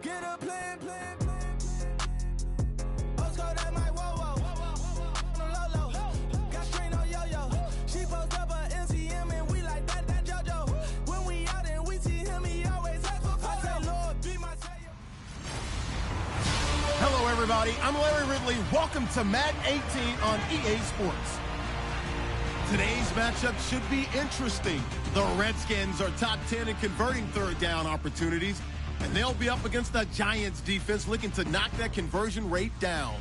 Get a plan. Postcode at my whoa. Got strain on yo-yo. She post up a MCM and we like that JoJo. When we out and we see him, he always ask for photo. I say, Lord, be my savior. Hello, everybody. I'm Larry Ridley. Welcome to Madden 18 on EA Sports. Today's matchup should be interesting. The Redskins are top 10 in converting third down opportunities, and they'll be up against the Giants defense looking to knock that conversion rate down.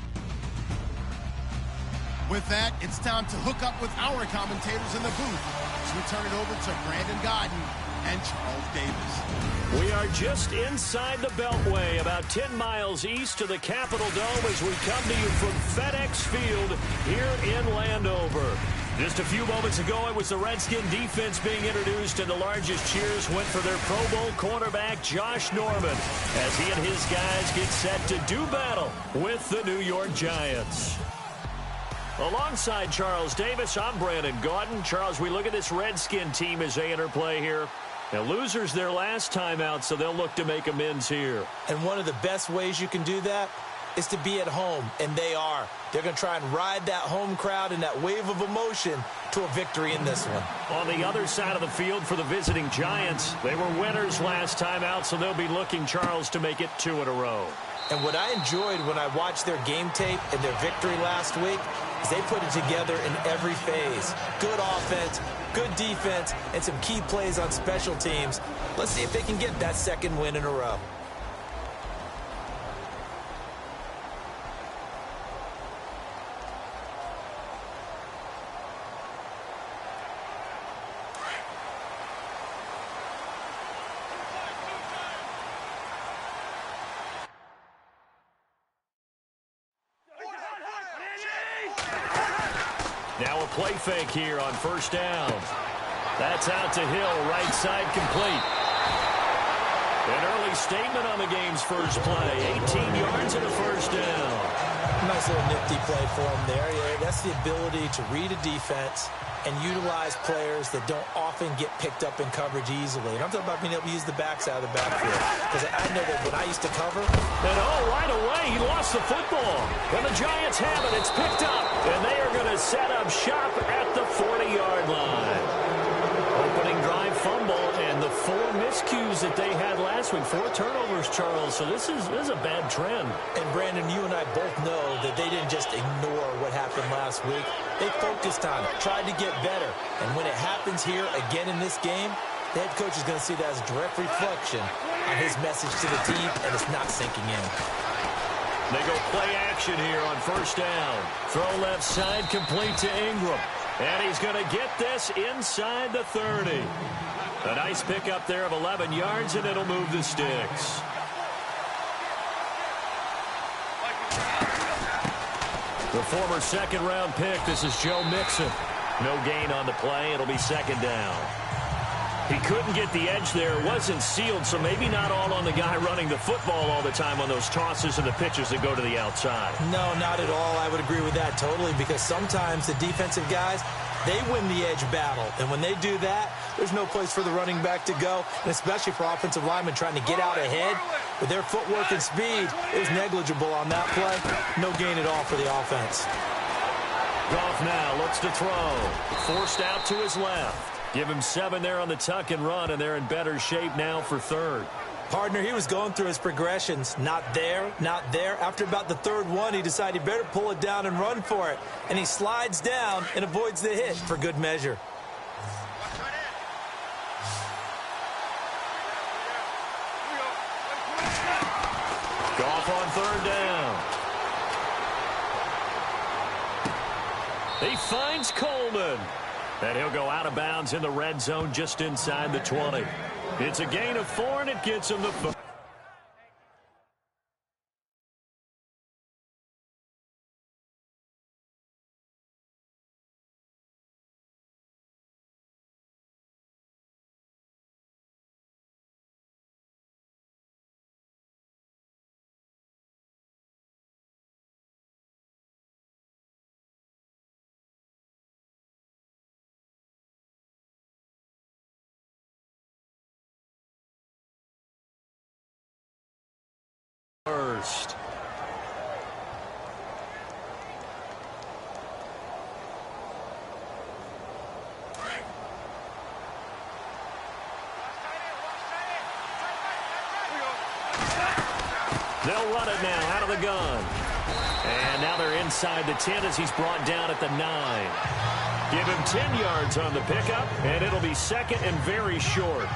With that, it's time to hook up with our commentators in the booth as we turn it over to Brandon Gaudin and Charles Davis. We are just inside the Beltway, about 10 miles east of the Capitol Dome as we come to you from FedEx Field here in Landover. Just a few moments ago, it was the Redskin defense being introduced, and the largest cheers went for their Pro Bowl cornerback, Josh Norman, as he and his guys get set to do battle with the New York Giants. Alongside Charles Davis, I'm Brandon Gaudin. Charles, we look at this Redskin team as they interplay here. Now, losers their last time out, so they'll look to make amends here. And one of the best ways you can do that is to be at home, and they are. They're going to try and ride that home crowd and that wave of emotion to a victory in this one. On the other side of the field for the visiting Giants, they were winners last time out, so they'll be looking, Charles, to make it 2 in a row. And what I enjoyed when I watched their game tape and their victory last week is they put it together in every phase. Good offense, good defense, and some key plays on special teams. Let's see if they can get that second win in a row. Now a play fake here on first down. That's out to Hill, right side complete. An early statement on the game's first play. 18 yards and a first down. Nice little nifty play for him there. Yeah, that's the ability to read a defense and utilize players that don't often get picked up in coverage easily. And I'm talking about being able to use the backs out of the backfield. Because I know that when I used to cover. And right away, he lost the football. And the Giants have it. It's picked up. And they are going to set up shop at the 40-yard line. Opening drive fumble and the 4 miscues that they had last week. 4 turnovers, Charles. So this is a bad trend. And, Brandon, you and I both know that they didn't just ignore what happened last week. They focused on it, tried to get better. And when it happens here again in this game, the head coach is going to see that as a direct reflection on his message to the team, and it's not sinking in. They go play action here on first down. Throw left side complete to Ingram. And he's going to get this inside the 30. A nice pickup there of 11 yards, and it'll move the sticks. The former second-round pick, this is Joe Mixon. No gain on the play. It'll be second down. He couldn't get the edge there. It wasn't sealed, so maybe not all on the guy running the football all the time on those tosses and the pitches that go to the outside. No, not at all. I would agree with that totally, because sometimes the defensive guys, they win the edge battle. And when they do that, there's no place for the running back to go, and especially for offensive linemen trying to get out ahead. With their footwork and speed, it was negligible on that play. No gain at all for the offense. Goff now looks to throw. Forced out to his left. Give him 7 there on the tuck and run, and they're in better shape now for third. Partner, he was going through his progressions. Not there, not there. After about the third one, he decided he better pull it down and run for it. And he slides down and avoids the hit for good measure. Goff on third down. He finds Coleman. And he'll go out of bounds in the red zone just inside the 20. It's a gain of 4, and it gets him the first. They'll run it now out of the gun. And now they're inside the 10 as he's brought down at the 9. Give him 10 yards on the pickup, and it'll be second and very short.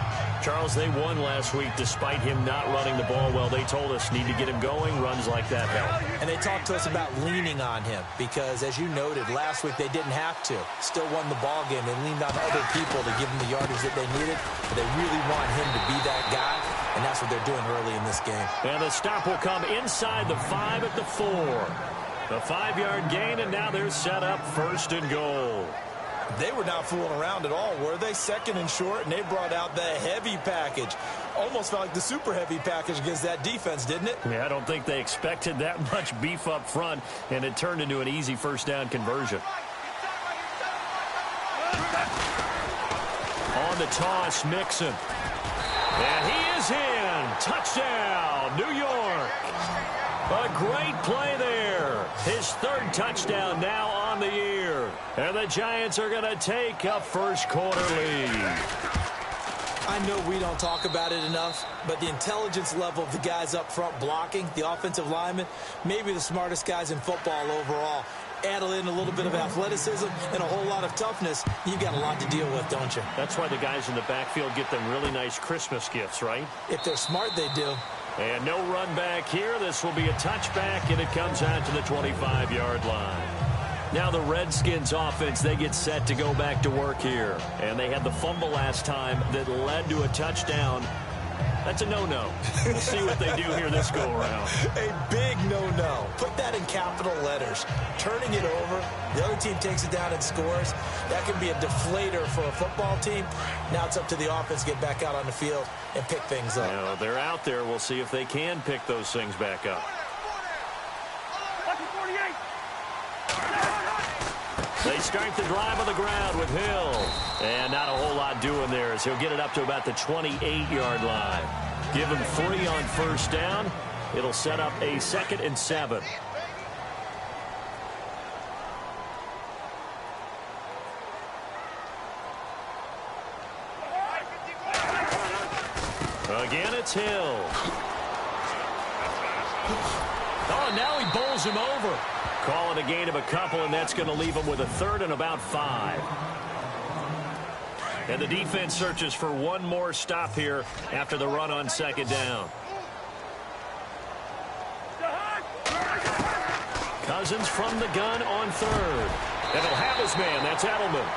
Charles, they won last week despite him not running the ball well. They told us need to get him going. Runs like that help. And they talked to us about leaning on him because, as you noted, last week they didn't have to. Still won the ball game. They leaned on other people to give them the yardage that they needed. But they really want him to be that guy, and that's what they're doing early in this game. And the stop will come inside the 5 at the 4. The 5-yard gain, and now they're set up first and goal. They were not fooling around at all, were they? Second and short, and they brought out the heavy package. Almost felt like the super heavy package against that defense, didn't it? Yeah, I don't think they expected that much beef up front, and it turned into an easy first down conversion. On the toss, Mixon. And he is in. Touchdown, New York. A great play there. His third touchdown now on the year. And the Giants are going to take a first-quarter lead. I know we don't talk about it enough, but the intelligence level of the guys up front blocking, the offensive linemen, maybe the smartest guys in football overall. Add in a little bit of athleticism and a whole lot of toughness, you've got a lot to deal with, don't you? That's why the guys in the backfield get them really nice Christmas gifts, right? If they're smart, they do. And no run back here. This will be a touchback, and it comes out to the 25-yard line. Now the Redskins offense, they get set to go back to work here. And they had the fumble last time that led to a touchdown. That's a no-no. We'll see what they do here this go-around. A big no-no. Put that in capital letters. Turning it over, the other team takes it down and scores. That can be a deflator for a football team. Now it's up to the offense to get back out on the field and pick things up. Now, they're out there. We'll see if they can pick those things back up. They start the drive on the ground with Hill. And not a whole lot doing there as he'll get it up to about the 28-yard line. Give him 3 on first down. It'll set up a 2nd and 7. Again, it's Hill. Oh, now he bowls him over. Call it a gain of a couple, and that's going to leave him with a 3rd and about 5. And the defense searches for one more stop here after the run on 2nd down. Cousins from the gun on 3rd. And he'll have his man. That's Edelman.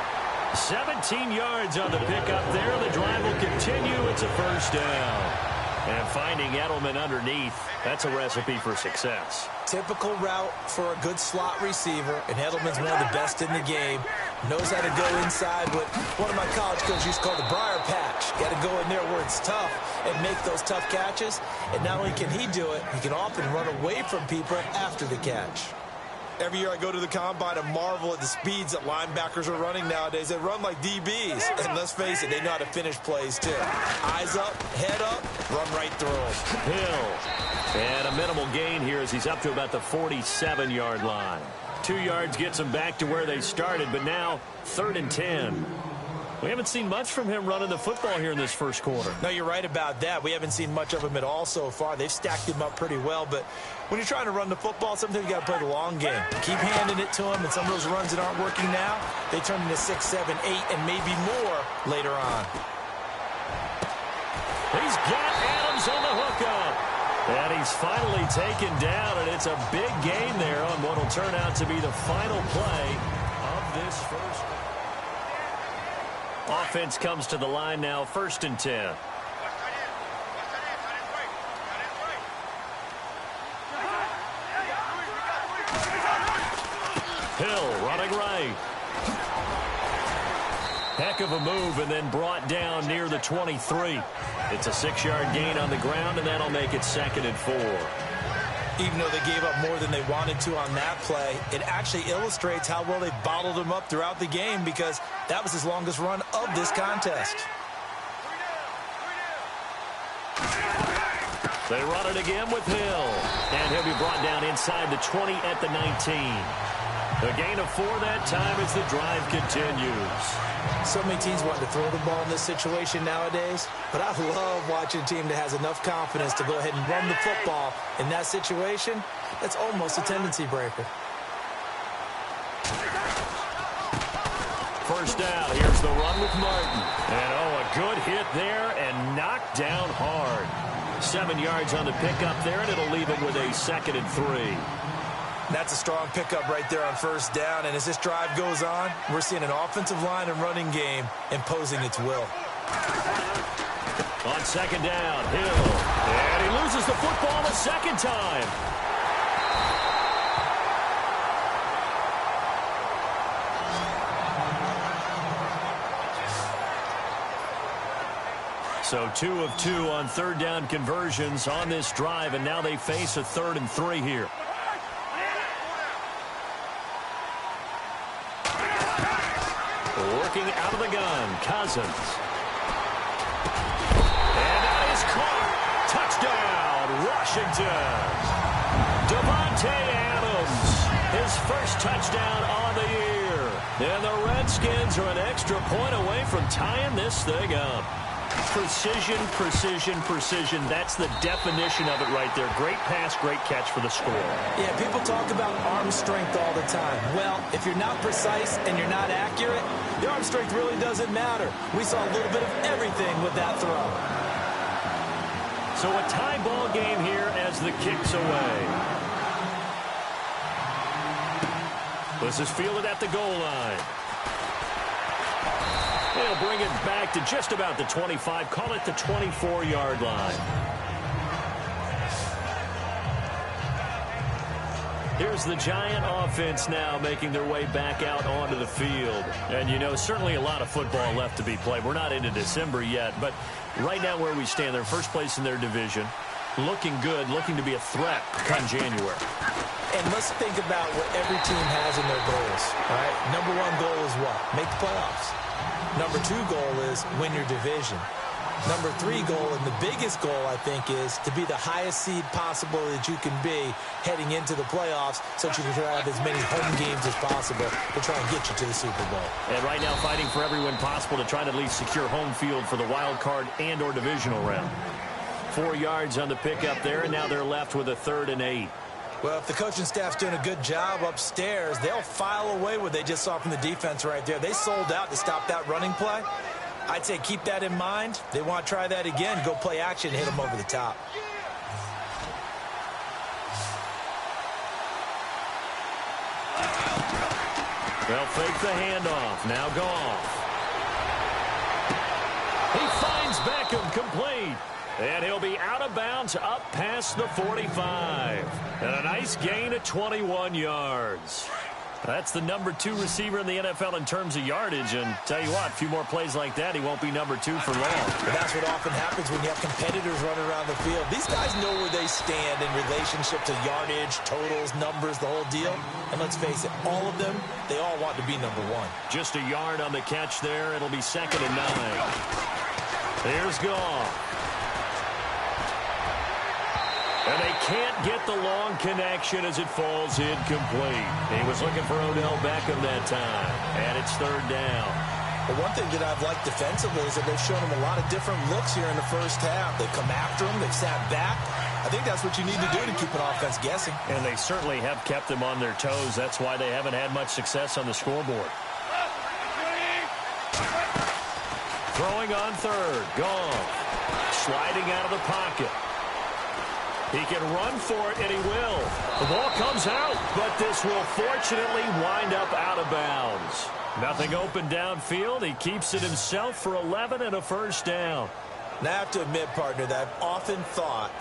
17 yards on the pickup there. The drive will continue. It's a first down. And finding Edelman underneath, that's a recipe for success. Typical route for a good slot receiver, and Edelman's one of the best in the game. Knows how to go inside what one of my college coaches used to call the briar patch. Got to go in there where it's tough and make those tough catches. And not only can he do it, he can often run away from people after the catch. Every year I go to the combine and marvel at the speeds that linebackers are running nowadays. They run like DBs. And let's face it, they know how to finish plays too. Eyes up, head up, run right through them. Hill. And a minimal gain here as he's up to about the 47-yard line. 2 yards gets them back to where they started, but now 3rd and 10. We haven't seen much from him running the football here in this first quarter. No, you're right about that. We haven't seen much of him at all so far. They've stacked him up pretty well, but when you're trying to run the football, sometimes you got to play the long game. Keep handing it to him, and some of those runs that aren't working now, they turn into 6, 7, 8, and maybe more later on. He's got Adams on the hookup. And he's finally taken down, and it's a big gain there on what will turn out to be the final play of this first. Offense comes to the line now, 1st and 10. Hill running right. Heck of a move, and then brought down near the 23. It's a 6-yard gain on the ground, and that'll make it 2nd and 4. Even though they gave up more than they wanted to on that play, it actually illustrates how well they bottled him up throughout the game because that was his longest run of this contest. They run it again with Hill. And he'll be brought down inside the 20 at the 19. A gain of 4 that time as the drive continues. So many teams want to throw the ball in this situation nowadays, but I love watching a team that has enough confidence to go ahead and run the football in that situation. That's almost a tendency breaker. First down, here's the run with Martin. And a good hit there and knocked down hard. 7 yards on the pickup there, and it'll leave him with a 2nd and 3. That's a strong pickup right there on first down, and as this drive goes on, we're seeing an offensive line and running game imposing its will. On 2nd down, Hill. And he loses the football a 2nd time. So 2 of 2 on 3rd down conversions on this drive, and now they face a 3rd and 3 here. Working out of the gun, Cousins. And that is caught. Touchdown, Washington. Davante Adams, his first touchdown on the year. And the Redskins are an extra point away from tying this thing up. Precision, precision, precision. That's the definition of it right there. Great pass, great catch for the score. Yeah, people talk about arm strength all the time. Well, if you're not precise and you're not accurate, the arm strength really doesn't matter. We saw a little bit of everything with that throw. So a tie ball game here as the kick's away. This is fielded at the goal line. They'll bring it back to just about the 25. Call it the 24-yard line. Here's the Giant offense now making their way back out onto the field. And, you know, certainly a lot of football left to be played. We're not into December yet, but right now where we stand, they're first place in their division. Looking good, looking to be a threat come January. And let's think about what every team has in their goals. All right, number 1 goal is what? Make the playoffs. Number 2 goal is win your division. Number 3 goal, and the biggest goal, I think, is to be the highest seed possible that you can be heading into the playoffs so that you can have as many home games as possible to try and get you to the Super Bowl. And right now fighting for every win possible to try to at least secure home field for the wild card and or divisional round. 4 yards on the pickup there, and now they're left with a 3rd and 8. Well, if the coaching staff's doing a good job upstairs, they'll file away what they just saw from the defense right there. They sold out to stop that running play. I'd say keep that in mind. They want to try that again, go play action, hit them over the top. They'll fake the handoff. Now Goff. He finds Beckham complete. And he'll be out of bounds up past the 45. And a nice gain of 21 yards. That's the number 2 receiver in the NFL in terms of yardage. And tell you what, a few more plays like that, he won't be number 2 for long. But that's what often happens when you have competitors running around the field. These guys know where they stand in relationship to yardage, totals, numbers, the whole deal. And let's face it, all of them, they all want to be number 1. Just a yard on the catch there. It'll be 2nd and 9. Here's Goff. And they can't get the long connection as it falls incomplete. He was looking for Odell Beckham that time. And it's 3rd down. But one thing that I've liked defensively is that they've shown him a lot of different looks here in the first half. They've come after him. They've sat back. I think that's what you need to do to keep an offense guessing. And they certainly have kept them on their toes. That's why they haven't had much success on the scoreboard. Throwing on 3rd. Goff. Sliding out of the pocket. He can run for it, and he will. The ball comes out, but this will fortunately wind up out of bounds. Nothing open downfield. He keeps it himself for 11 and a first down. Now, I have to admit, partner, that I've often thought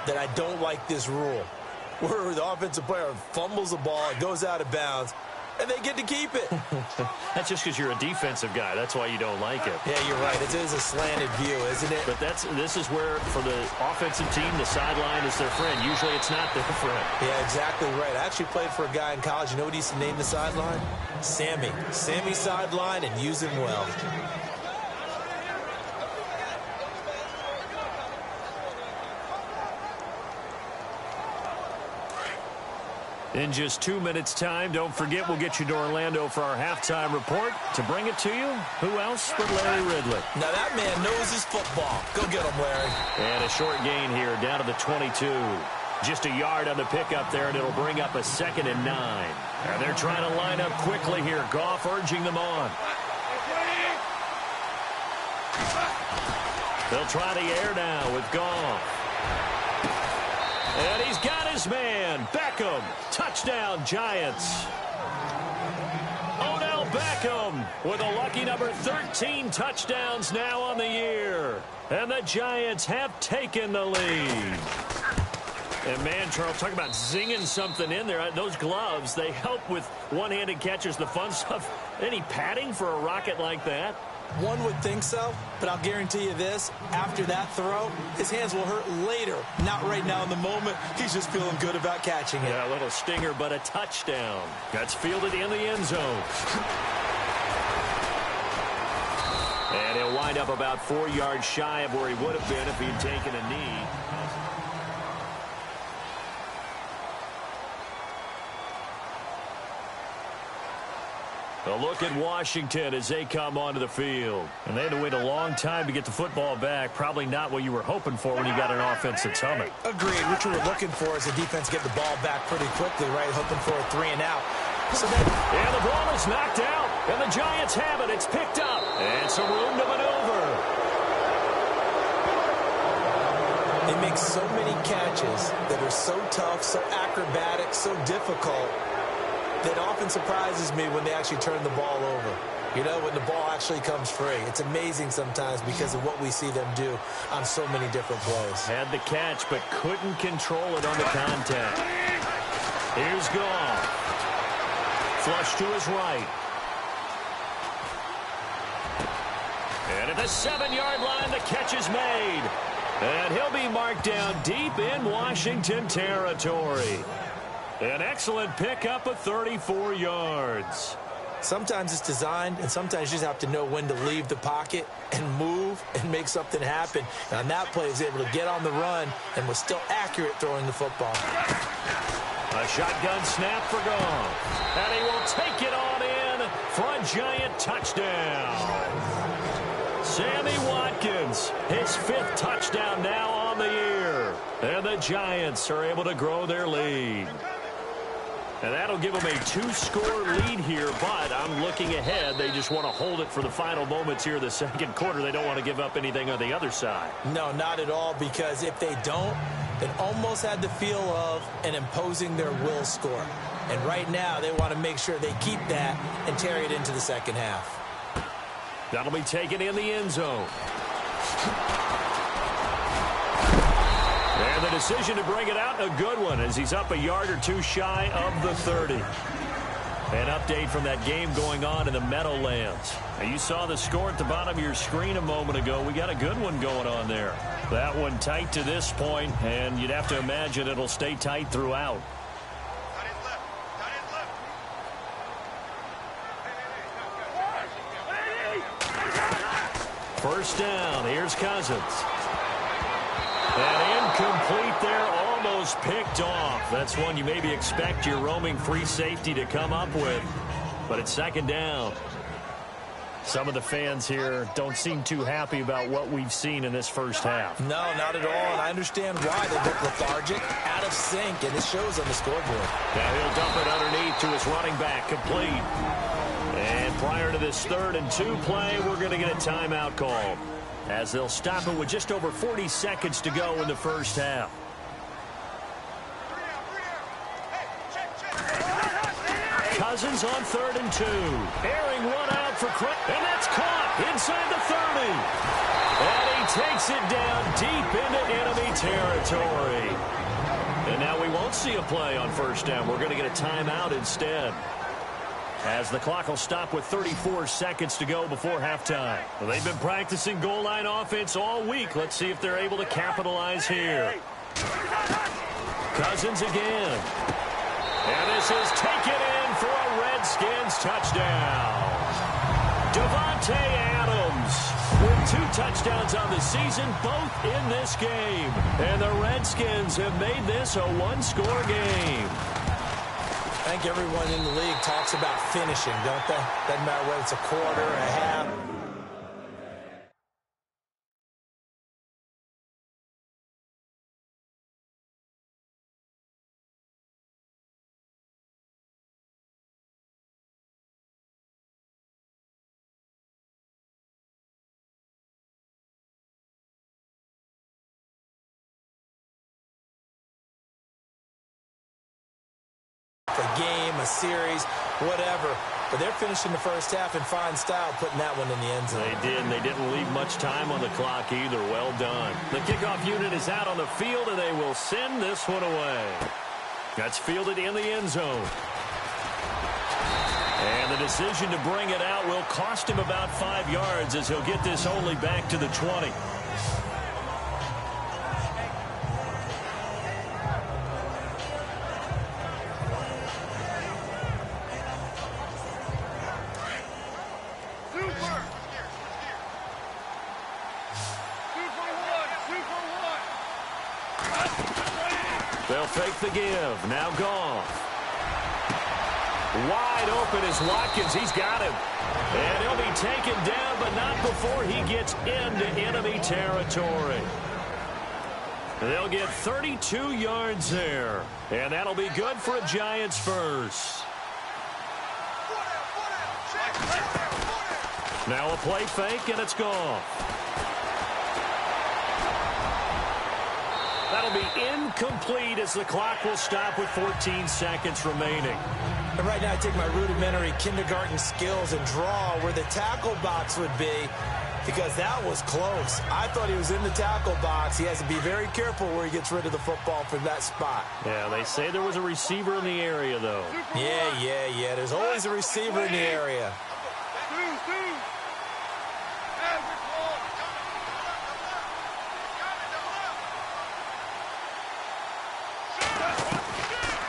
that I don't like this rule, where the offensive player fumbles the ball, it goes out of bounds, and they get to keep it. That's just because you're a defensive guy. That's why you don't like it. Yeah, you're right. It is a slanted view, isn't it? But this is where, for the offensive team, the sideline is their friend. Usually it's not their friend. Yeah, exactly right. I actually played for a guy in college. You know what he used to name the sideline? Sammy. Sammy sideline, and use him well. In just 2 minutes' time, don't forget we'll get you to Orlando for our halftime report. To bring it to you, who else but Larry Ridley? Now that man knows his football. Go get him, Larry. And a short gain here down to the 22. Just a yard on the pickup there, and it'll bring up a 2nd and 9. And they're trying to line up quickly here. Goff urging them on. They'll try the air now with Goff. And he's got his man, Beckham. Touchdown, Giants. Odell Beckham with a lucky number 13 touchdowns now on the year. And the Giants have taken the lead. And, man, Charles, talk about zinging something in there. Those gloves, they help with one-handed catches, the fun stuff. Any padding for a rocket like that? One would think so, but I'll guarantee you this. After that throw, his hands will hurt later. Not right now in the moment. He's just feeling good about catching it. Yeah, a little stinger, but a touchdown. That's fielded in the end zone. And he'll wind up about 4 yards shy of where he would have been if he'd taken a knee. A look at Washington as they come onto the field. And they had to wait a long time to get the football back. Probably not what you were hoping for when you got an offense that's humming. Agreed. What you were looking for is the defense get the ball back pretty quickly, right? Hoping for a 3 and out. And the ball is knocked out. And the Giants have it. It's picked up. And some room to maneuver. They make so many catches that are so tough, so acrobatic, so difficult. That often surprises me when they actually turn the ball over. You know, when the ball actually comes free. It's amazing sometimes because of what we see them do on so many different plays. Had the catch, but couldn't control it on the contact. Here's Goff. Flush to his right. And at the 7-yard line, the catch is made. And he'll be marked down deep in Washington territory. An excellent pickup of 34 yards. Sometimes it's designed, and sometimes you just have to know when to leave the pocket and move and make something happen. And on that play, he was able to get on the run and was still accurate throwing the football. A shotgun snap for Goff. And he will take it on in for a Giant touchdown. Sammy Watkins, his 5th touchdown now on the year. And the Giants are able to grow their lead. And that'll give them a 2-score lead here, but I'm looking ahead. They just want to hold it for the final moments here of the second quarter. They don't want to give up anything on the other side. No, not at all, because if they don't, it almost had the feel of an imposing their will score. And right now, they want to make sure they keep that and carry it into the second half. That'll be taken in the end zone. And the decision to bring it out, a good one, as he's up a yard or two shy of the 30. An update from that game going on in the Meadowlands. Now, you saw the score at the bottom of your screen a moment ago. We got a good one going on there. That one tight to this point, and you'd have to imagine it'll stay tight throughout. First down, here's Cousins. And incomplete there, almost picked off. That's one you maybe expect your roaming free safety to come up with. But it's second down. Some of the fans here don't seem too happy about what we've seen in this first half. No, not at all, and I understand why. They look lethargic, out of sync, and it shows on the scoreboard. Now he'll dump it underneath to his running back, complete. And prior to this 3rd and 2 play, we're going to get a timeout call, as they'll stop it with just over 40 seconds to go in the first half. Cousins on 3rd and 2. Airing one out for Craig. And that's caught inside the 30. And he takes it down deep into enemy territory. And now we won't see a play on first down. We're going to get a timeout instead, as the clock will stop with 34 seconds to go before halftime. Well, they've been practicing goal line offense all week. Let's see if they're able to capitalize here. Cousins again. And this is taken in for a Redskins touchdown. Davante Adams with 2 touchdowns on the season, both in this game. And the Redskins have made this a 1-score game. I think everyone in the league talks about finishing, don't they? Doesn't matter whether it's a quarter, a half. A game, a series, whatever. But they're finishing the first half in fine style, putting that one in the end zone. They did, and they didn't leave much time on the clock either. Well done. The kickoff unit is out on the field, and they will send this one away. That's fielded in the end zone. And the decision to bring it out will cost him about 5 yards as he'll get this only back to the 20. They'll fake the give. Now Goff. Wide open is Watkins. He's got him. And he'll be taken down, but not before he gets into enemy territory. They'll get 32 yards there. And that'll be good for a Giants first. Now a play fake, and it's Goff. That'll be incomplete as the clock will stop with 14 seconds remaining. And right now I take my rudimentary kindergarten skills and draw where the tackle box would be, because that was close. I thought he was in the tackle box. He has to be very careful where he gets rid of the football from that spot. Yeah, they say there was a receiver in the area, though. Yeah. There's always a receiver in the area.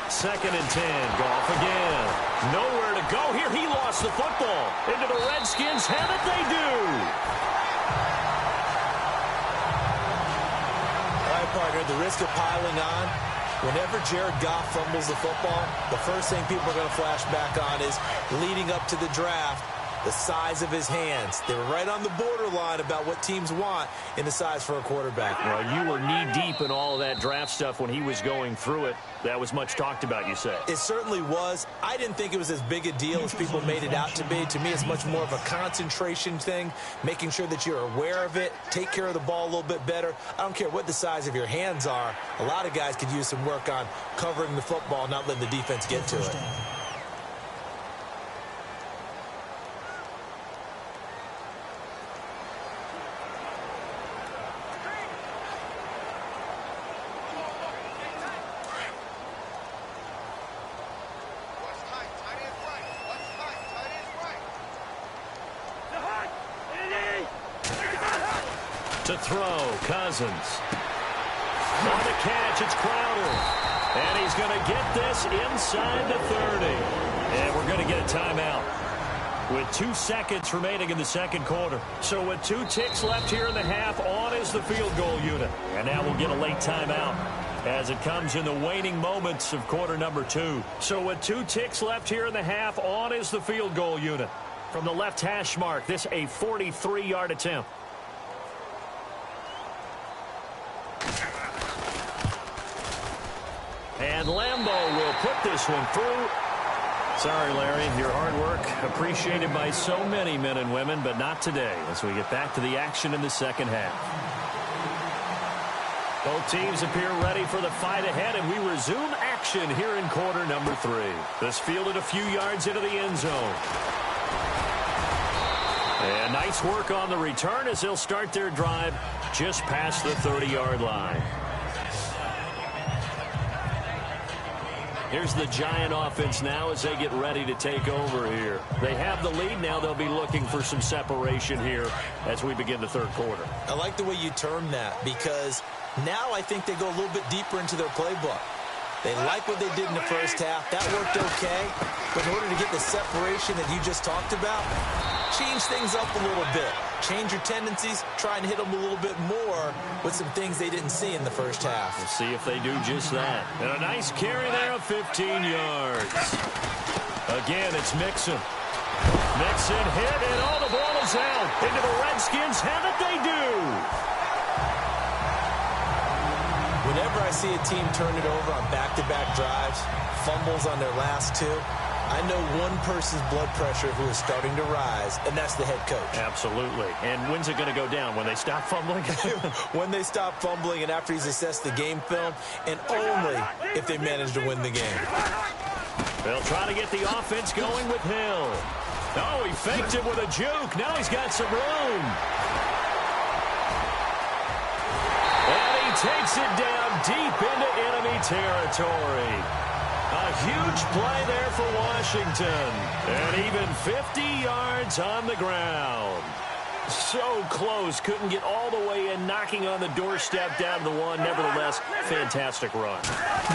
Second and 10. Goff again. Nowhere to go here. He lost the football. Into the Redskins. Have it, they do. All right, partner, the risk of piling on. Whenever Jared Goff fumbles the football, the first thing people are going to flash back on is leading up to the draft, the size of his hands. They were right on the borderline about what teams want in the size for a quarterback. Well, you were knee-deep in all of that draft stuff when he was going through it. That was much talked about, you say. It certainly was. I didn't think it was as big a deal as people made it out to be. To me, it's much more of a concentration thing, making sure that you're aware of it, take care of the ball a little bit better. I don't care what the size of your hands are. A lot of guys could use some work on covering the football, not letting the defense get to it. To throw, Cousins. On the catch, it's Crowder. And he's going to get this inside the 30. And we're going to get a timeout with 2 seconds remaining in the second quarter. So with 2 ticks left here in the half, on is the field goal unit. And now we'll get a late timeout as it comes in the waning moments of quarter number 2. So with 2 ticks left here in the half, on is the field goal unit. From the left hash mark, this a 43-yard attempt. And Lambeau will put this one through. Sorry, Larry, your hard work appreciated by so many men and women, but not today as we get back to the action in the second half. Both teams appear ready for the fight ahead, and we resume action here in quarter number 3. This fielded a few yards into the end zone. And nice work on the return as they'll start their drive just past the 30-yard line. Here's the Giant offense now as they get ready to take over here. They have the lead now. They'll be looking for some separation here as we begin the third quarter. I like the way you term that, because now I think they go a little bit deeper into their playbook. They like what they did in the first half. That worked okay. But in order to get the separation that you just talked about, change things up a little bit. Change your tendencies, try and hit them a little bit more with some things they didn't see in the first half. We'll see if they do just that. And a nice carry there of 15 yards. Again, it's Mixon. Mixon hit, and the ball is out. Into the Redskins have it, they do. Whenever I see a team turn it over on back-to-back drives, fumbles on their last two, I know one person's blood pressure who is starting to rise, and that's the head coach. Absolutely. And when's it going to go down? When they stop fumbling? When they stop fumbling and after he's assessed the game film, and only if they manage to win the game. They'll try to get the offense going with Hill. Oh, he faked it with a juke. Now he's got some room. And he takes it down deep into enemy territory. A huge play there for Washington. And even 50 yards on the ground. So close. Couldn't get all the way in, knocking on the doorstep down to the one. Nevertheless, fantastic run.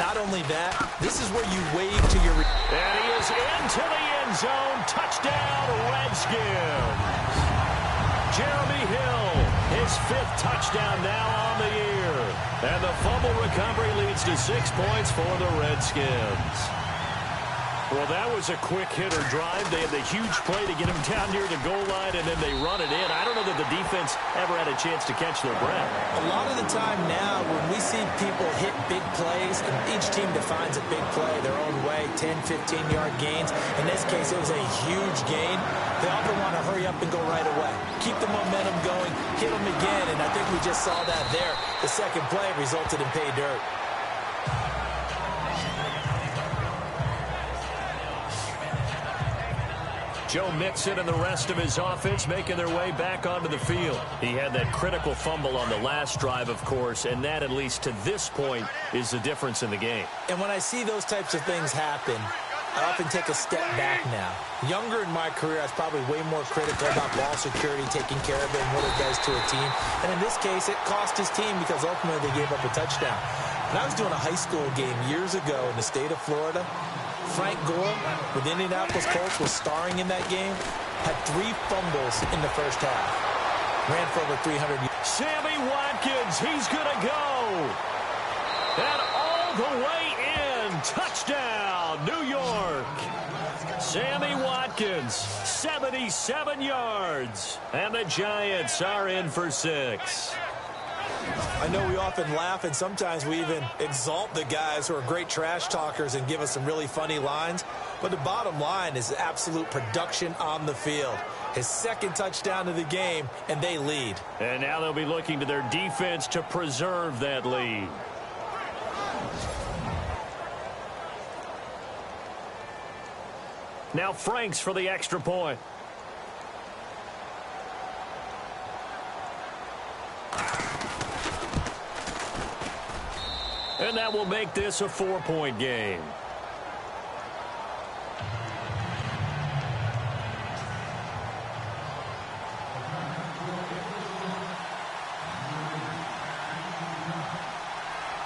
Not only that, this is where you wave to your... And he is into the end zone. Touchdown, Redskins. Jeremy Hill, his 5th touchdown now on the year. And the fumble recovery leads to 6 points for the Redskins. Well, that was a quick hitter drive. They had the huge play to get him down near the goal line, and then they run it in. I don't know that the defense ever had a chance to catch their breath. A lot of the time now, when we see people hit big plays, and each team defines a big play their own way, 10, 15-yard gains. In this case, it was a huge gain. They often want to hurry up and go right away. Keep the momentum going, hit them again, and I think we just saw that there. The second play resulted in pay dirt. Joe Mixon and the rest of his offense making their way back onto the field. He had that critical fumble on the last drive, of course, and that, at least to this point, is the difference in the game. And when I see those types of things happen, I often take a step back now. Younger in my career, I was probably way more critical about ball security, taking care of it, and what it does to a team. And in this case, it cost his team because ultimately they gave up a touchdown. When I was doing a high school game years ago in the state of Florida, Frank Gore with the Indianapolis Colts was starring in that game, had 3 fumbles in the first half. Ran for over 300 yards. Sammy Watkins, he's going to go. And all the way in. Touchdown, New York. Sammy Watkins, 77 yards. And the Giants are in for 6. I know we often laugh, and sometimes we even exalt the guys who are great trash talkers and give us some really funny lines. But the bottom line is absolute production on the field. His 2nd touchdown of the game, and they lead. And now they'll be looking to their defense to preserve that lead. Now Franks for the extra point. And that will make this a 4-point game.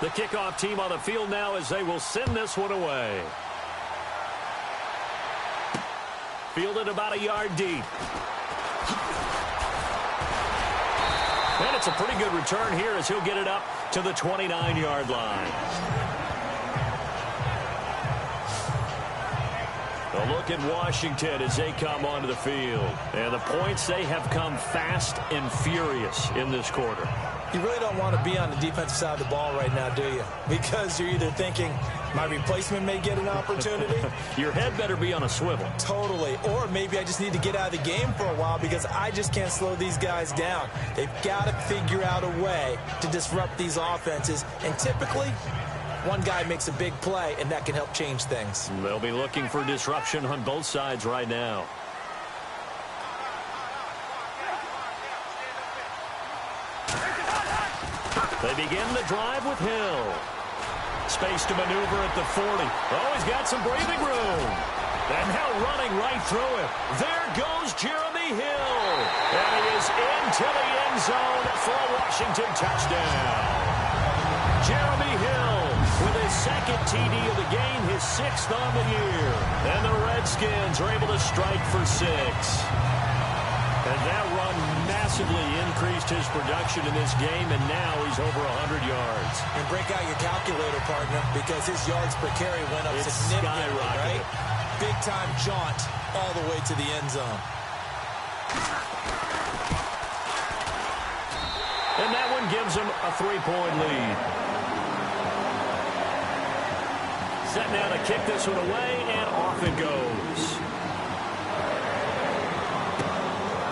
The kickoff team on the field now as they will send this one away. Fielded about a yard deep. And it's a pretty good return here as he'll get it up to the 29-yard line. A look at Washington as they come onto the field. And the points, they have come fast and furious in this quarter. You really don't want to be on the defensive side of the ball right now, do you? Because you're either thinking, my replacement may get an opportunity. Your head better be on a swivel. Totally. Or maybe I just need to get out of the game for a while because I just can't slow these guys down. They've got to figure out a way to disrupt these offenses. And typically, one guy makes a big play, and that can help change things. They'll be looking for disruption on both sides right now. They begin the drive with Hill. Space to maneuver at the 40. Oh, he's got some breathing room. And now running right through it. There goes Jeremy Hill. And he is into the end zone for a Washington touchdown. Jeremy Hill with his second TD of the game, his 6th on the year. And the Redskins are able to strike for 6. And that run massively increased his production in this game, and now he's over 100 yards. And break out your calculator, partner, because his yards per carry went up significantly, right? Big-time jaunt all the way to the end zone. And that one gives him a 3-point lead. Set now to kick this one away, and off it goes.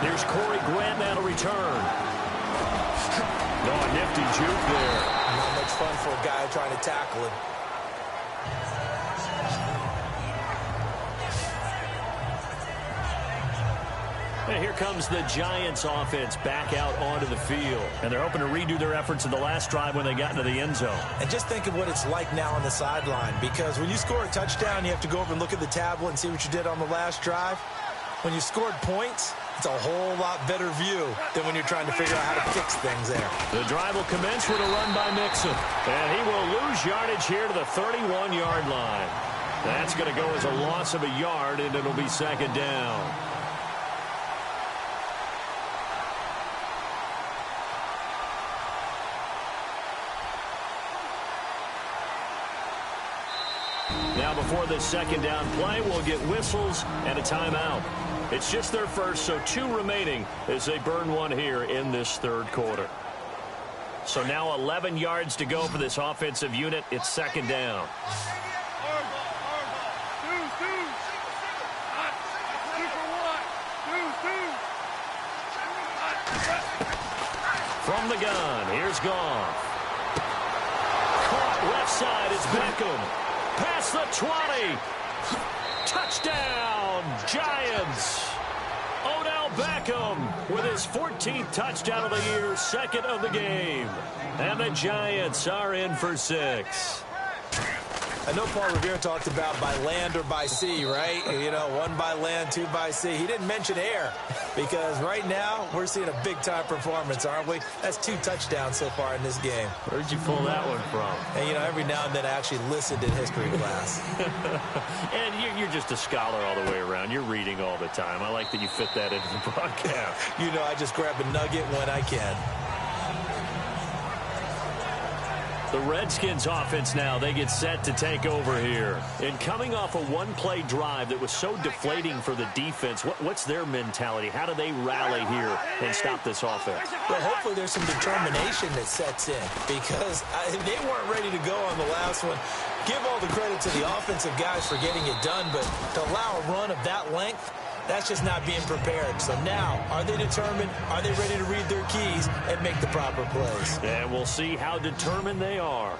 Here's Corey Grant now to return. Oh, a nifty juke there. Not much fun for a guy trying to tackle him. And here comes the Giants offense back out onto the field. And they're hoping to redo their efforts in the last drive when they got into the end zone. And just think of what it's like now on the sideline, because when you score a touchdown, you have to go over and look at the tablet and see what you did on the last drive. When you scored points, it's a whole lot better view than when you're trying to figure out how to fix things there. The drive will commence with a run by Mixon. And he will lose yardage here to the 31-yard line. That's going to go as a loss of a yard, and it'll be second down. Now before this second down play, we'll get whistles and a timeout. It's just their first, so 2 remaining as they burn one here in this third quarter. So now 11 yards to go for this offensive unit. It's second down. From the gun, here's Goff. Caught left side is Beckham. Past the 20. Touchdown, Giants. Odell Beckham with his 14th touchdown of the year, 2nd of the game. And the Giants are in for 6. I know Paul Revere talked about by land or by sea, right? You know, 1 by land, 2 by sea. He didn't mention air because right now we're seeing a big-time performance, aren't we? That's 2 touchdowns so far in this game. Where'd you pull that one from? And, you know, every now and then I actually listened in history class. And you're just a scholar all the way around. You're reading all the time. I like that you fit that into the broadcast. You know, I just grab a nugget when I can. The Redskins offense now, they get set to take over here. And coming off a one-play drive that was so deflating for the defense, what's their mentality? How do they rally here and stop this offense? Well, hopefully there's some determination that sets in because they weren't ready to go on the last one. Give all the credit to the offensive guys for getting it done, but to allow a run of that length, that's just not being prepared. So now, are they determined? Are they ready to read their keys and make the proper plays? And we'll see how determined they are.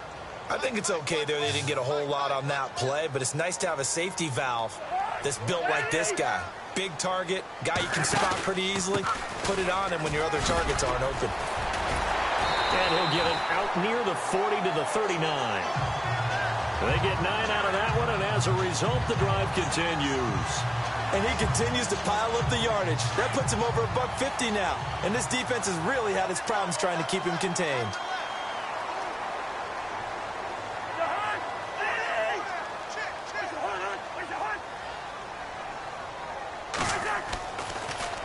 I think it's okay there. They didn't get a whole lot on that play, but it's nice to have a safety valve that's built like this guy. Big target, guy you can spot pretty easily. Put it on him when your other targets aren't open. And he'll get it out near the 40 to the 39. They get 9 out of that one, and as a result, the drive continues. And he continues to pile up the yardage. That puts him over $150 now. And this defense has really had its problems trying to keep him contained.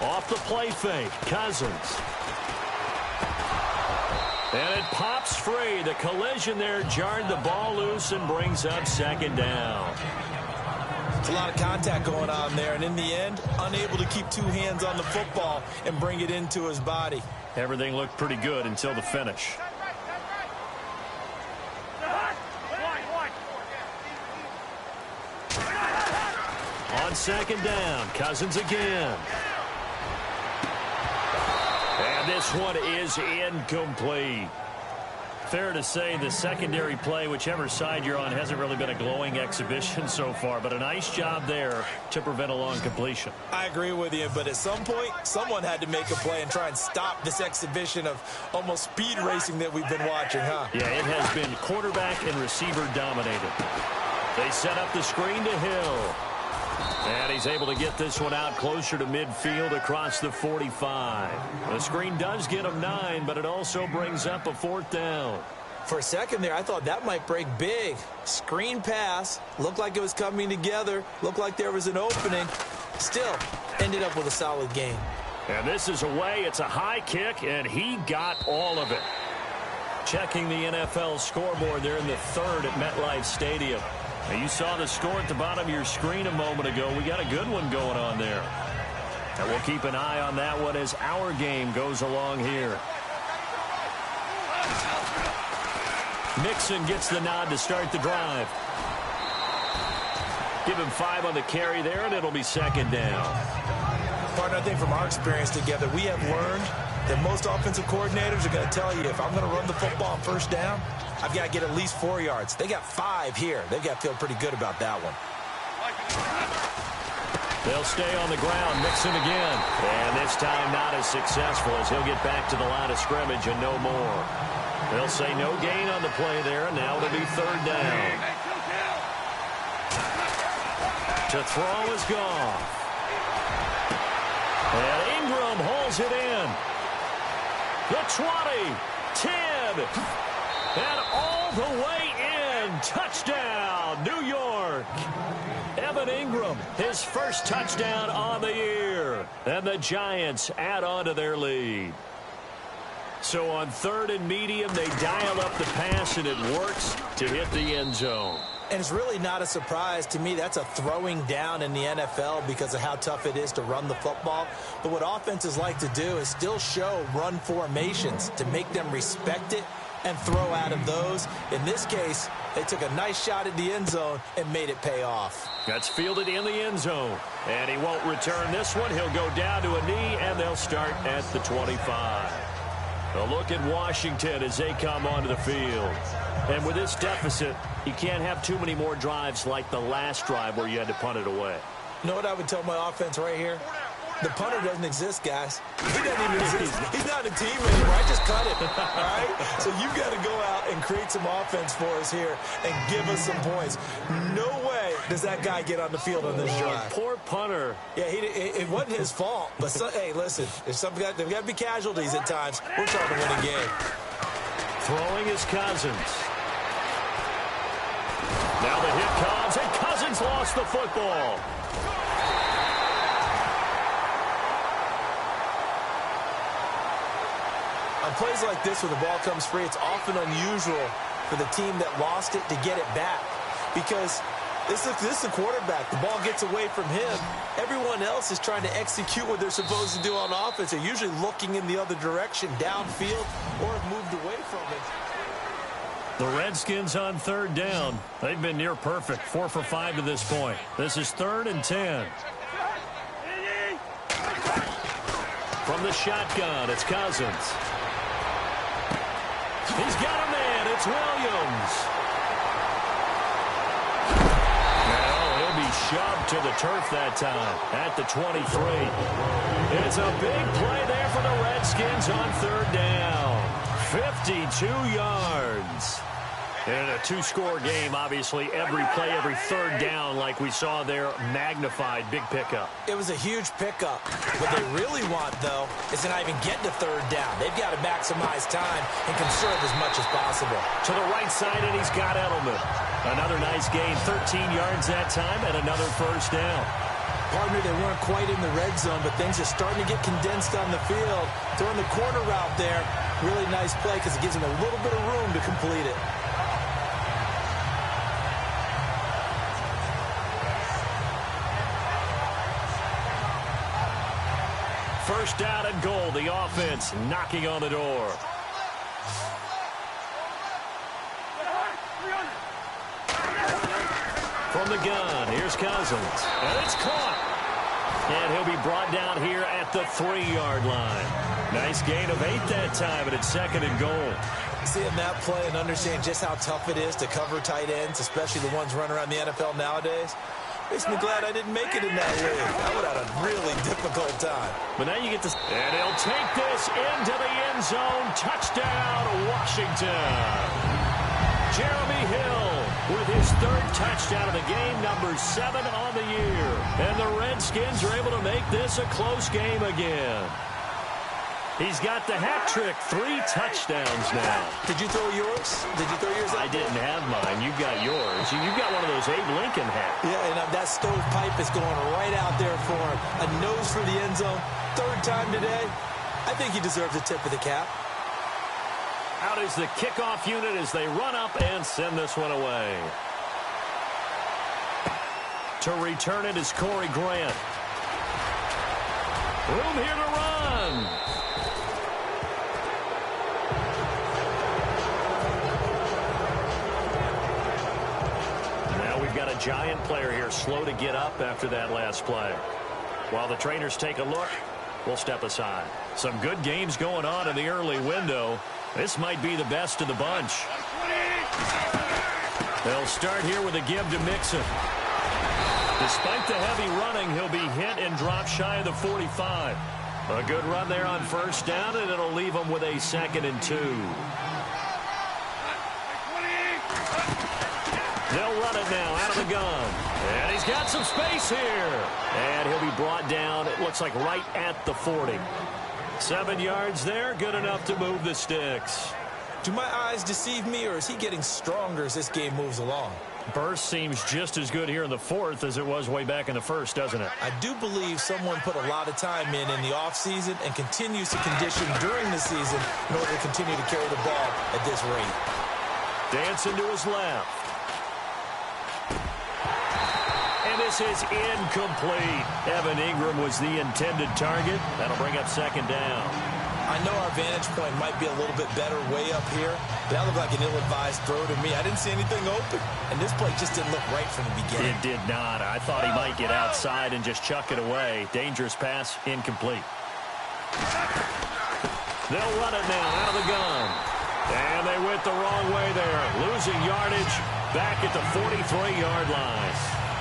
Off the play fake, Cousins. And it pops free. The collision there jarred the ball loose and brings up second down. It's a lot of contact going on there, and in the end, unable to keep 2 hands on the football and bring it into his body. Everything looked pretty good until the finish. On second down, Cousins again. And this one is incomplete. Fair to say the secondary play, whichever side you're on, hasn't really been a glowing exhibition so far, but a nice job there to prevent a long completion. I agree with you, but at some point, someone had to make a play and try and stop this exhibition of almost speed racing that we've been watching, huh? Yeah, it has been quarterback and receiver dominated. They set up the screen to Hill. And he's able to get this one out closer to midfield across the 45. The screen does get him 9, but it also brings up a 4th down. For a second there, I thought that might break big. Screen pass, looked like it was coming together, looked like there was an opening. Still, ended up with a solid game. And this is away. It's a high kick, and he got all of it. Checking the NFL scoreboard there in the third at MetLife Stadium. Now, you saw the score at the bottom of your screen a moment ago. We got a good one going on there. And we'll keep an eye on that one as our game goes along here. Mixon gets the nod to start the drive. Give him 5 on the carry there, and it'll be second down. Partner, I think from our experience together, we have learned that most offensive coordinators are going to tell you, if I'm going to run the football on first down, I've got to get at least 4 yards. They got 5 here. They've got to feel pretty good about that one. They'll stay on the ground. Mixon again. And this time not as successful as he'll get back to the line of scrimmage and no more. They'll say no gain on the play there, and now it'll be third down. To throw is gone. And Ingram hauls it in. The 20, 10, and all the way in. Touchdown, New York. Evan Ingram, his first touchdown on the year. And the Giants add on to their lead. So on third and medium, they dial up the pass, and it works to hit the end zone. And it's really not a surprise to me. That's a throwing down in the NFL because of how tough it is to run the football. But what offenses like to do is still show run formations to make them respect it and throw out of those. In this case, they took a nice shot at the end zone and made it pay off. That's fielded in the end zone. And he won't return this one. He'll go down to a knee, and they'll start at the 25. A look at Washington as they come onto the field. And with this deficit, you can't have too many more drives like the last drive where you had to punt it away. You know what I would tell my offense right here? The punter doesn't exist, guys. He doesn't even exist. He's not a team anymore. I just cut him, all right? So you've got to go out and create some offense for us here and give us some points. No way does that guy get on the field on this drive. Poor punter. Yeah, it wasn't his fault. But, hey, listen, there's got to be casualties at times. We're trying to win a game. Throwing is Cousins. Now the hit comes, and Cousins lost the football. On plays like this where the ball comes free, it's often unusual for the team that lost it to get it back. Because this is the quarterback. The ball gets away from him. Everyone else is trying to execute what they're supposed to do on offense. They're usually looking in the other direction, downfield, or have moved away from it. The Redskins on third down. They've been near perfect, 4 for 5 to this point. This is 3rd and 10. From the shotgun, it's Cousins. He's got a man. It's Williams. Now he'll be shoved to the turf that time at the 23. It's a big play there for the Redskins on third down. 52 yards. In a 2-score game, obviously, every play, every third down, like we saw there, magnified, big pickup. It was a huge pickup. What they really want, though, is to not even get to third down. They've got to maximize time and conserve as much as possible. To the right side, and he's got Edelman. Another nice gain, 13 yards that time, and another first down. Partner, they weren't quite in the red zone, but things are starting to get condensed on the field. Throwing the corner route there, really nice play because it gives them a little bit of room to complete it. First down and goal, the offense knocking on the door. From the gun, here's Cousins. And it's caught. And he'll be brought down here at the 3-yard line. Nice gain of 8 that time, and it's 2nd and goal. Seeing that play and understand just how tough it is to cover tight ends, especially the ones running around the NFL nowadays, makes me glad I didn't make it in that league. I would have had a really difficult time. But now you get this. And he'll take this into the end zone. Touchdown, Washington. Jeremy Hill with his 3rd touchdown of the game, number 7 on the year. And the Redskins are able to make this a close game again. He's got the hat trick. 3 touchdowns now. Did you throw yours? Did you throw yours out? I didn't have mine. You got yours. You got one of those Abe Lincoln hats. Yeah, and that stovepipe is going right out there for him. A nose for the end zone. 3rd time today. I think he deserves a tip of the cap. Out is the kickoff unit as they run up and send this one away. To return it is Corey Grant. Room here to run. Now we've got a Giant player here slow to get up after that last play. While the trainers take a look, we'll step aside. Some good games going on in the early window. This might be the best of the bunch. They'll start here with a give to Mixon. Despite the heavy running, he'll be hit and drop shy of the 45. A good run there on 1st down, and it'll leave him with a 2nd and 2. They'll run it now out of the gun. And he's got some space here. And he'll be brought down, it looks like right at the 40. 7 yards there, good enough to move the sticks. Do my eyes deceive me, or is he getting stronger as this game moves along? Burst seems just as good here in the 4th as it was way back in the 1st, doesn't it? I do believe someone put a lot of time in the offseason and continues to condition during the season in order to continue to carry the ball at this rate. Dancing to his left. And this is incomplete. Evan Ingram was the intended target. That'll bring up 2nd down. I know our vantage point might be a little bit better way up here. That looked like an ill-advised throw to me. I didn't see anything open, and this play just didn't look right from the beginning. It did not. I thought he might get outside and just chuck it away. Dangerous pass, incomplete. They'll run it now out of the gun. And they went the wrong way there. Losing yardage back at the 43-yard line.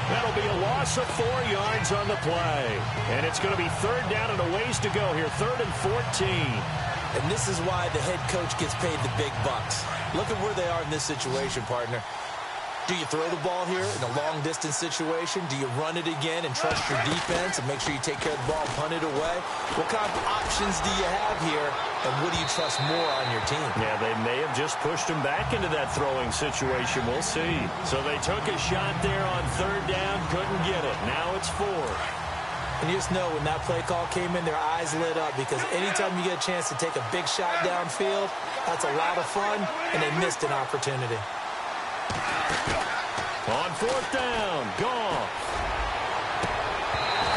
That'll be a loss of 4 yards on the play. And it's going to be 3rd down and a ways to go here. 3rd and 14. And this is why the head coach gets paid the big bucks. Look at where they are in this situation, partner. Do you throw the ball here in a long-distance situation? Do you run it again and trust your defense and make sure you take care of the ball and punt it away? What kind of options do you have here, and what do you trust more on your team? Yeah, they may have just pushed him back into that throwing situation. We'll see. So they took a shot there on 3rd down, couldn't get it. Now it's 4. And you just know when that play call came in, their eyes lit up, because anytime you get a chance to take a big shot downfield, that's a lot of fun, and they missed an opportunity. On 4th down, Goff.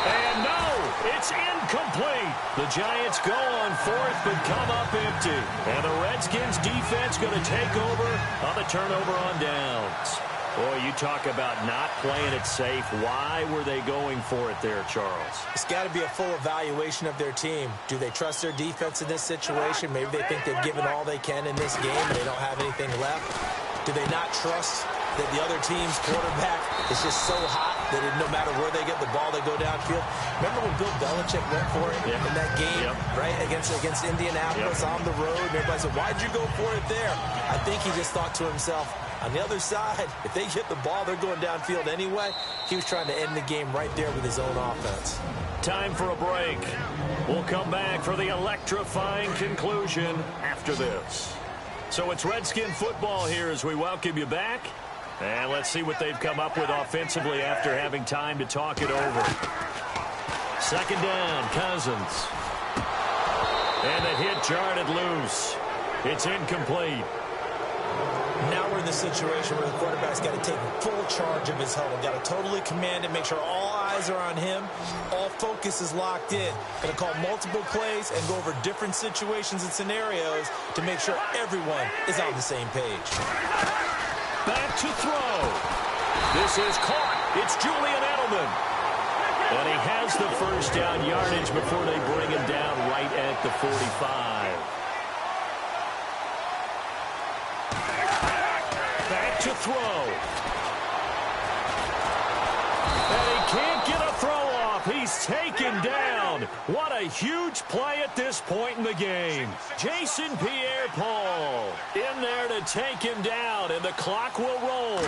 And no, it's incomplete. The Giants go on 4th but come up empty. And the Redskins defense going to take over on the turnover on downs. Boy, you talk about not playing it safe. Why were they going for it there, Charles? It's got to be a full evaluation of their team. Do they trust their defense in this situation? Maybe they think they've given all they can in this game and they don't have anything left. Do they not trust that the other team's quarterback is just so hot that no matter where they get the ball, they go downfield? Remember when Bill Belichick went for it in that game, right, against Indianapolis on the road? And everybody said, why'd you go for it there? I think he just thought to himself, on the other side, if they get the ball, they're going downfield anyway. He was trying to end the game right there with his own offense. Time for a break. We'll come back for the electrifying conclusion after this. So it's Redskin football here as we welcome you back. And let's see what they've come up with offensively after having time to talk it over. 2nd down, Cousins. And the hit jarred it loose. It's incomplete. Now we're in the situation where the quarterback's got to take full charge of his huddle. Got to totally command it, make sure all eyes are on him. All focus is locked in. Going to call multiple plays and go over different situations and scenarios to make sure everyone is on the same page. Back to throw. This is caught. It's Julian Edelman. And he has the 1st down yardage before they bring him down right at the 45. Back to throw. And he can't get a throw off. He's taken down. What a huge play at this point in the game. Jason Pierre-Paul in there to take him down, and the clock will roll.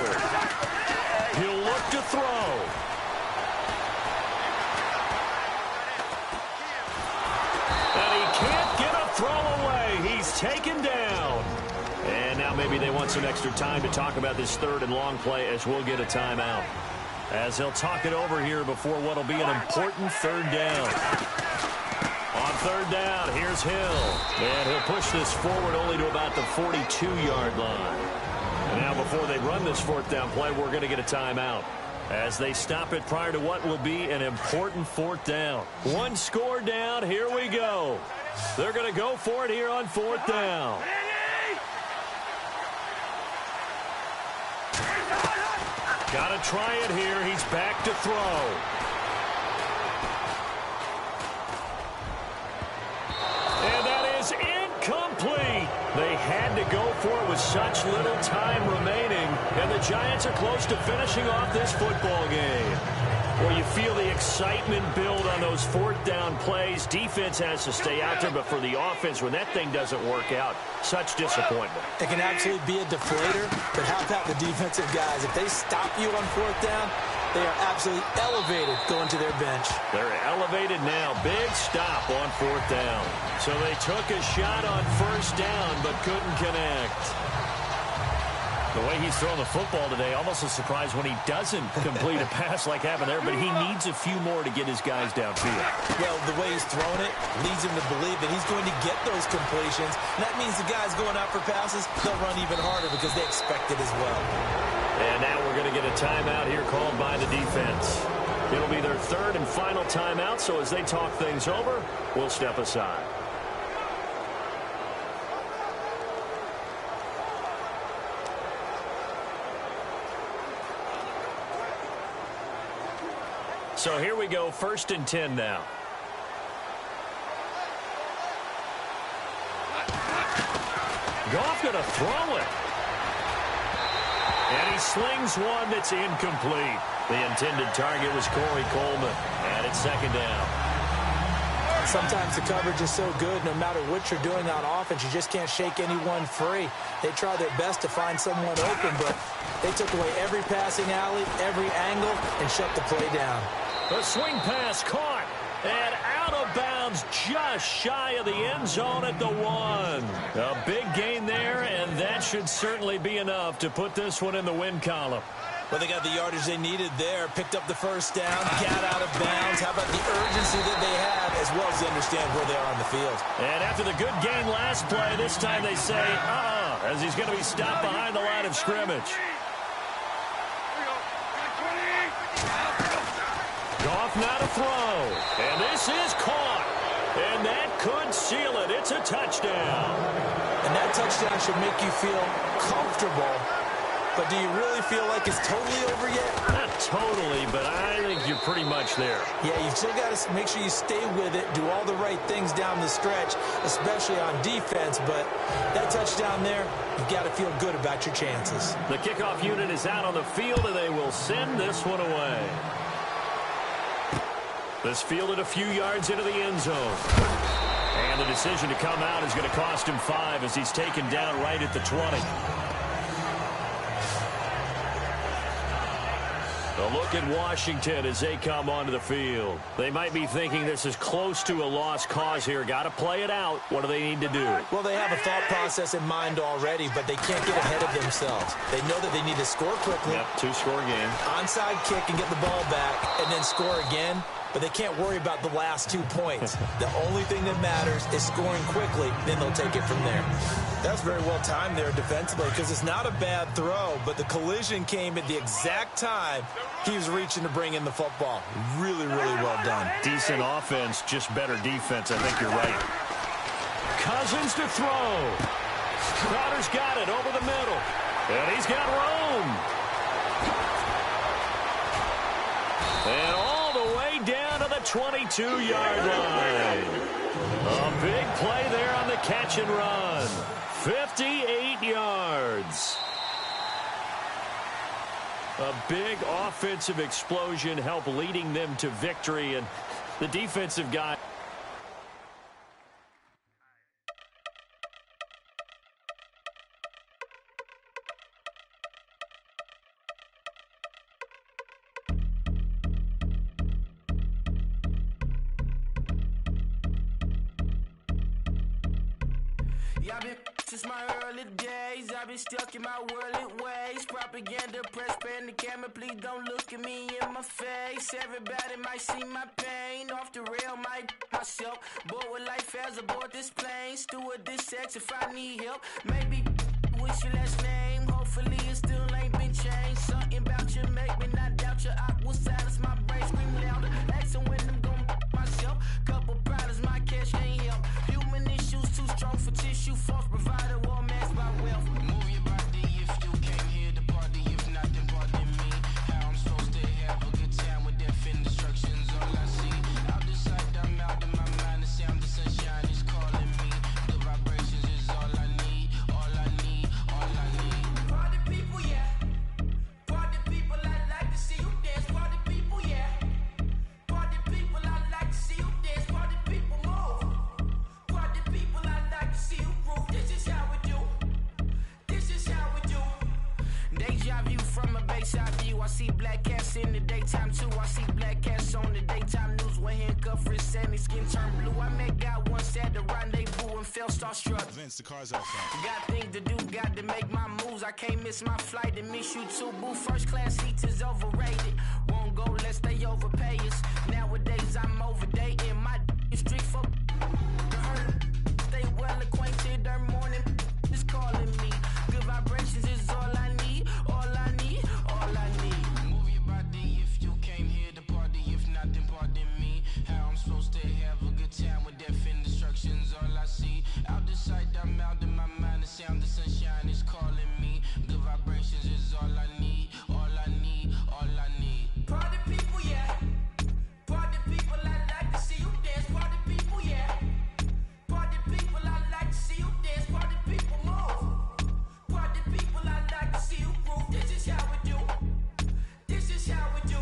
He'll look to throw. And he can't get a taken down. And now maybe they want some extra time to talk about this third and long play as we'll get a timeout. As they'll talk it over here before what will be an important third down. On third down, here's Hill. And he'll push this forward only to about the 42-yard line. And now before they run this fourth down play, we're going to get a timeout as they stop it prior to what will be an important fourth down. One score down. Here we go. They're going to go for it here on fourth down. Got to try it here. He's back to throw. And that is incomplete. They had to go for it with such little time remaining. And the Giants are close to finishing off this football game. Well, you feel the excitement build on those fourth down plays. Defense has to stay out there, but for the offense, when that thing doesn't work out, such disappointment. It can absolutely be a deflator, but how about the defensive guys? If they stop you on fourth down, they are absolutely elevated going to their bench. They're elevated now. Big stop on fourth down. So they took a shot on first down, but couldn't connect. The way he's throwing the football today, almost a surprise when he doesn't complete a pass like happened there, but he needs a few more to get his guys downfield. Well, the way he's throwing it leads him to believe that he's going to get those completions. And that means the guys going out for passes, they'll run even harder because they expect it as well. And now we're going to get a timeout here called by the defense. It'll be their third and final timeout, so as they talk things over, we'll step aside. So here we go, 1st and 10 now. Goff going to throw it. And he slings one that's incomplete. The intended target was Corey Coleman. And it's 2nd down. Sometimes the coverage is so good, no matter what you're doing on offense, you just can't shake anyone free. They try their best to find someone open, but they took away every passing alley, every angle, and shut the play down. The swing pass caught and out of bounds just shy of the end zone at the 1. A big gain there, and that should certainly be enough to put this one in the win column. Well, they got the yardage they needed there, picked up the first down, got out of bounds. How about the urgency that they have, as well as they understand where they are on the field. And after the good gain last play, this time they say, as he's going to be stopped behind the line of scrimmage. Goff now to throw. And this is caught. And that could seal it. It's a touchdown. And that touchdown should make you feel comfortable. But do you really feel like it's totally over yet? Not totally, but I think you're pretty much there. Yeah, you've still got to make sure you stay with it, do all the right things down the stretch, especially on defense. But that touchdown there, you've got to feel good about your chances. The kickoff unit is out on the field, and they will send this one away. This fielded a few yards into the end zone. And the decision to come out is going to cost him 5 as he's taken down right at the 20. A look at Washington as they come onto the field. They might be thinking this is close to a lost cause here. Got to play it out. What do they need to do? Well, they have a thought process in mind already, but they can't get ahead of themselves. They know that they need to score quickly. Yep, 2-score game. Onside kick and get the ball back, and then score again. But they can't worry about the last 2 points. The only thing that matters is scoring quickly. Then they'll take it from there. That's very well timed there defensively because it's not a bad throw, but the collision came at the exact time he was reaching to bring in the football. Really, really well done. Decent offense, just better defense. I think you're right. Cousins to throw. Crowder's got it over the middle. And he's got room. And all the way down to the 22-yard line. A big play there on the catch and run. 58 yards. A big offensive explosion helped leading them to victory, and the defensive guy. I've been since my early days. I've been stuck in my worldly ways. Propaganda, press, pen, the camera. Please don't look at me in my face. Everybody might see my pain. Off the rail, might myself. Bored with life as aboard this plane. Steward this sex if I need help. Maybe what's your last name? Hopefully it still ain't been changed. Something about you make me not doubt you. I will silence my brain, scream louder. Asking when I'm gon' myself. Couple problems, my cash ain't help. Human issues too strong for tissue. False provider, war mask by wealth. Move your body if you came here to party. If not, then pardon me. How I'm supposed to have a good time with death and destruction's all I see. Out the sight, I'm out of my mind. The sound, the sunshine is calling me. The vibrations is all I need. All I need, all I need. Party people, yeah. Party people, I like to see you dance. Party people, yeah. Party people, I like to see you dance. Party people, move. Party people, I like to see you groove. This is how we do. This is how we do. Deja view from a bayside view. I see black cats in the daytime too. I see black cats on the daytime news. When handcuffed, wrist and his skin turned blue. I met God once at the rendezvous and felt starstruck. Vince, the car's outside. Got things to do, got to make my moves. I can't miss my flight and miss you too, boo. First class seats is overrated. Won't go lest they overpay us. Nowadays I'm overdating. My street for the hurt. Stay well acquainted. Their morning is calling me. Good vibrations is all I need. All I need. All I need. Move your body if you came here to party. If not, then pardon me. How I'm supposed to have a good time with death and destruction's all I see. Out the sight, I'm out of my mind. The sound, the sunshine is calling me. Good vibrations is all I need. All I need. All I need. Party people, yeah. Party people, I like to see you dance. Party people, yeah. Party people, I like to see you dance. Party people, move. Party people, I like to see you groove. This is how we do. This is how we do.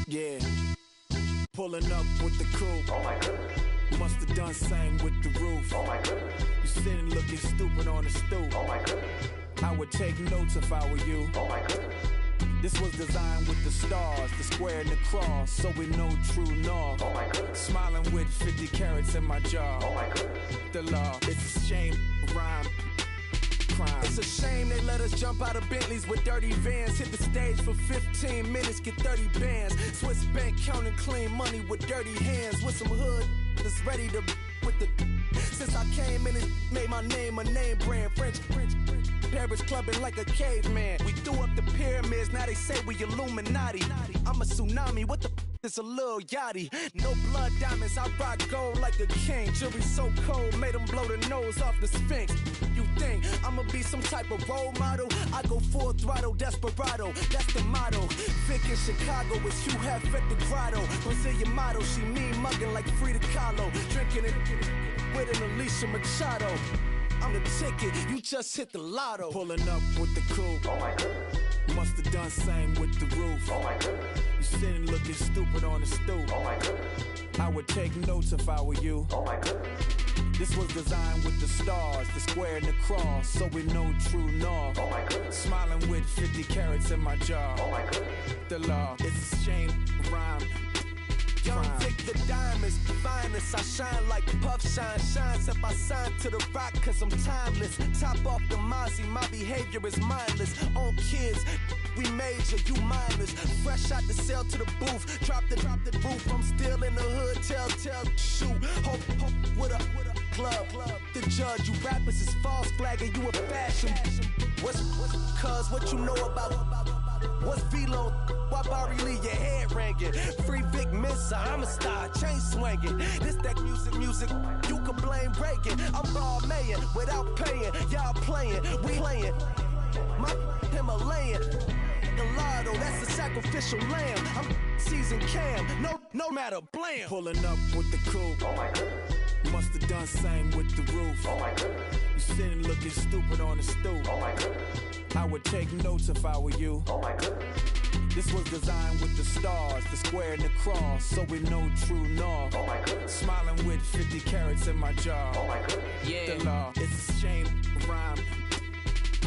Yeah, pulling up with the coupe. Oh my goodness. Must have done same with the roof. Oh my goodness. You sitting looking stupid on the stoop. Oh my goodness. I would take notes if I were you. Oh my goodness. This was designed with the stars, the square and the cross, so we know true north. Oh my goodness. Smiling with 50 carats in my jaw. Oh my goodness. The law, it's a shame, rhyme. Crime. It's a shame they let us jump out of Bentleys with dirty vans. Hit the stage for 15 minutes, get 30 bands. Swiss bank counting clean money with dirty hands. With some hood that's ready to with the. Since I came in and made my name a name brand. French. Paris clubbing like a caveman. We threw up the pyramids, now they say we Illuminati. I'm a tsunami, what the is a little yachty. No blood diamonds, I rock gold like a king. Jury so cold, made them blow the nose off the Sphinx. You think I'ma be some type of role model? I go full throttle, desperado, that's the motto. Vic in Chicago is Hugh Hef at the grotto. Brazilian model, she mean mugging like Frida Kahlo. Drinking it with an Alicia Machado. I'm the ticket, you just hit the lotto. Pulling up with the coupe. Oh my goodness. Must have done same with the roof. Oh my goodness. You sitting looking stupid on the stoop. Oh my goodness. I would take notes if I were you. Oh my goodness. This was designed with the stars, the square and the cross, so we know true north. Oh my goodness. Smiling with 50 carats in my jaw. Oh my goodness. The law, it's a shame, rhyme. Young Vic the diamonds, finest. I shine like Puff Shine. Shines if I sign to the rock, cause I'm timeless. Top off the Mozzie, my behavior is mindless. On kids, we major, you mindless. Fresh out the cell to the booth. Drop the roof, I'm still in the hood. Tell, shoot. Hope with a club. The judge, you rappers is false flagging, you a fashion. What's cuz, what you know about? What's Velo? Why Barry leave your head ringing? Free Vic Mensa, I'm a star, chain swinging. This that music, you can blame Reagan. I'm Balmain without paying. Y'all playing, we playing. My Himalayan. Gallardo, that's a sacrificial lamb. I'm season cam, no matter, blam. Pulling up with the coupe. Oh my goodness. Must have done same with the roof. Oh my goodness. You sitting looking stupid on the stoop. Oh my goodness. I would take notes if I were you. Oh my goodness. This was designed with the stars, the square and the cross, so we know true north. Oh my goodness. Smiling with 50 carats in my jaw. Oh my goodness. Yeah. The law, it's a shame, rhyme,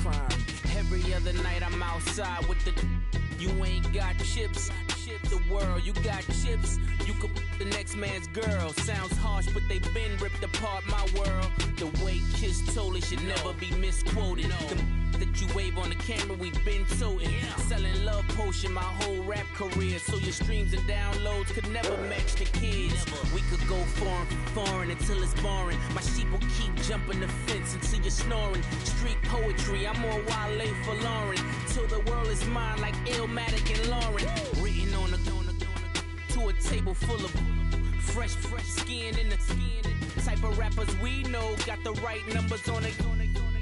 crime. Every other night I'm outside with the. You ain't got chips. The world, you got chips. You could the next man's girl. Sounds harsh, but they been ripped apart my world. The way Kiss told it should never be misquoted. The that you wave on the camera, we been toting. Selling love potion my whole rap career. So your streams and downloads could never match the kids. We could go foreign until it's boring. My sheep will keep jumping the fence until you're snoring. Street poetry, I'm more Wale for Lauren. Till the world is mine like Illmatic and Lauren. Written on to a table full of fresh skin in the type of rappers we know. Got the right numbers on it.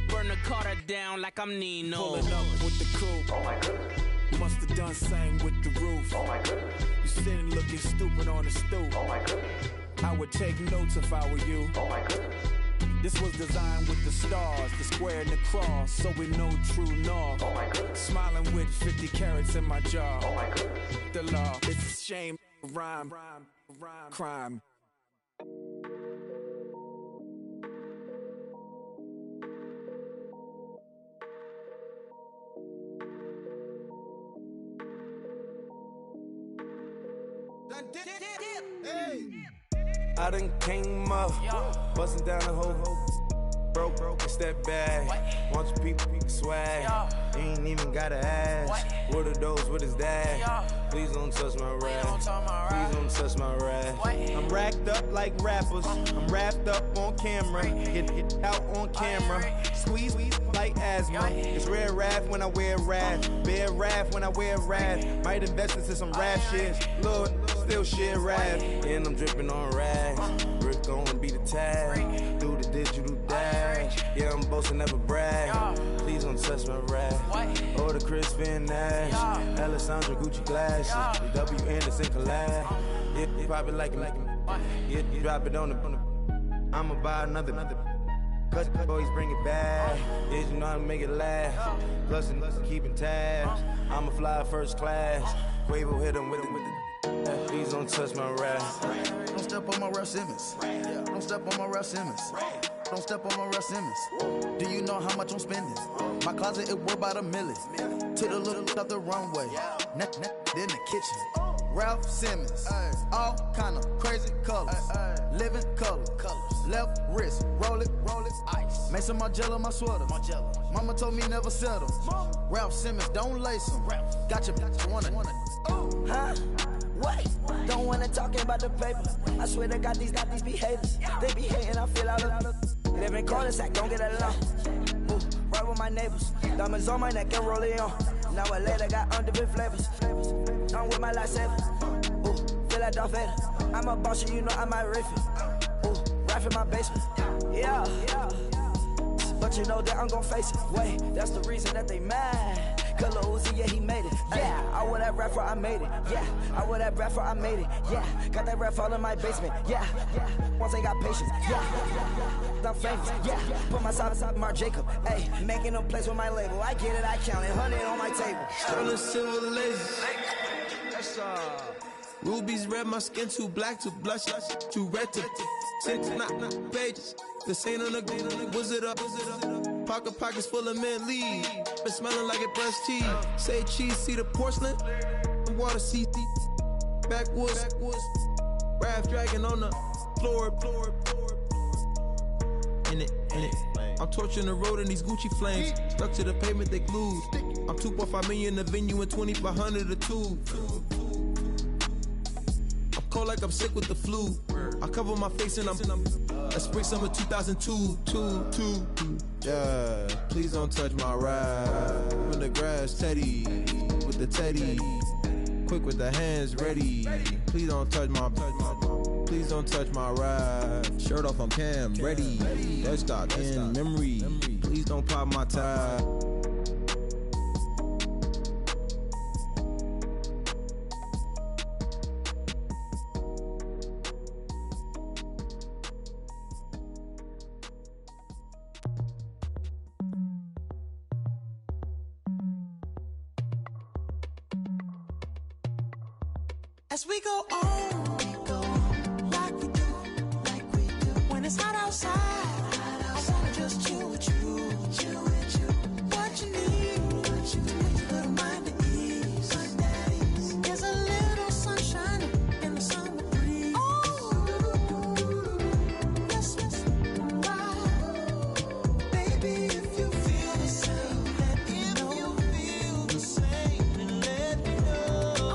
Burn the Carter down like I'm Nino. Pulling up with the coupe. Oh my goodness. Must have done same with the roof. Oh my goodness. You sitting looking stupid on the stoop. Oh my goodness. I would take notes if I were you. Oh my goodness. This was designed with the stars, the square and the cross, so we know true north. Oh my goodness. Smiling with 50 carats in my jaw. Oh my goodness. The law, it's a shame, rhyme, crime. I done came up, bustin' down the whole broke, it's that bag. Want your people swag, you ain't even gotta ask. What are those, what is that? Please don't touch my rap, please don't touch my rap. I'm racked up like rappers, I'm wrapped up on camera. Get out on camera, squeeze like asthma. It's rare wrath when I wear wrath, bare wrath when I wear wrath. Might invest into some rap shit, Lord, still shit rap. And I'm dripping on rags, Rick gon' be the tag, through the digital dash. Yeah, I'm boasting, never brag. Please don't touch my rap. Or the Chris Finn Nash, Alessandra Gucci glasses, the W Anderson collab. Yeah, you pop it like it. Yeah, you drop it on the. I'ma buy another. Cause boys bring it back. Yeah, you know how to make it last. Plus and keeping tabs. I'ma fly first class. Quavo hit him with it. Please don't touch my rap. Don't step on my Ralph Simmons. Don't step on my Ralph Simmons. Don't step on my Ralph Simmons. Do you know how much I'm spending? My closet, it worth about $1 million. Took the look up the runway. Neck in the kitchen. Ralph Simmons. All kind of crazy colors. Living colors. Left wrist, roll it, ice. Make some Margiela my sweater. Mama told me never settle. Ralph Simmons, don't lace him. Got your wanna. Huh? Wait, don't wanna talk about the paper. I swear to God, these be haters. They be hating, I feel out of. Live in cul-de-sac, don't get along. Right with my neighbors. Diamonds on my neck and roll it on. Now I later got underbit flavors. I'm with my lifesaver. Feel like Darth Vader. I'm a boss, you know I might riff it. Right in my basement. Yeah. But you know that I'm gon' face it. Wait, that's the reason that they mad. Color Uzi, yeah, he made it. Yeah, I wear that rapper, I made it. Yeah, I wear that rapper, I made it. Yeah, got that rap all in my basement. Yeah, once I got patience. Yeah, I'm famous. Yeah, put myself inside Marc Jacob. Hey, making a place with my label. I get it, I count it. 100 on my table. Shining silver laser. That's rubies red, my skin too black to blush, too red to 6 pages. This ain't on the wizard up. Pockets full of mint leaves. Been smelling like it brushed teeth. Say cheese, see the porcelain. Water, see backwoods. Raft dragging on the floor. In it. I'm torching the road in these Gucci flames. Stuck to the pavement, they glued. I'm 2.5 million in the venue and 2,500 a tube. I'm cold like I'm sick with the flu. I cover my face and I'm spring summer 2002. Yeah, please don't touch my ride. From the grass, Teddy, with the Teddy. Quick with the hands ready. Please don't touch my ride. Shirt off on cam, ready. Desktop in memory. Please don't pop my tie. As we go on, like we do, when it's hot outside, I wanna just chill with you, what you need, to make your little mind at ease. There's a little sunshine in the summer breeze. Oh, yes, right. Baby, if you feel the same, let me know. If you feel the same, then let me know. I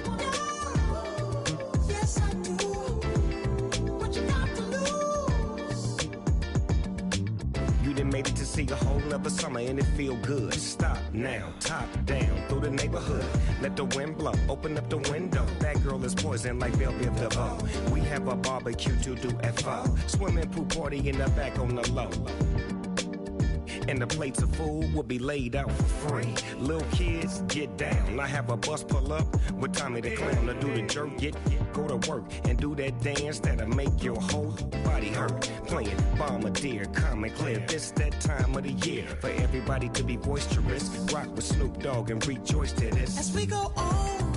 wanna know. Yes, I do. What you got to lose? You done made it to see a whole nother summer and it feel good. Stop now, top down through the neighborhood. Let the wind blow, open up the window. That girl is poison like Belleville DeVoe. We have a barbecue to do at 4. Swimming pool party in the back on the low. And the plates of food will be laid out for free. Little kids, get down. I have a bus pull up with Tommy the Clown to do the jerk, go to work and do that dance that'll make your whole body hurt. Playing Bombardier, Common Clear. This that time of the year for everybody to be boisterous. Rock with Snoop Dogg and rejoice to this. As we go on,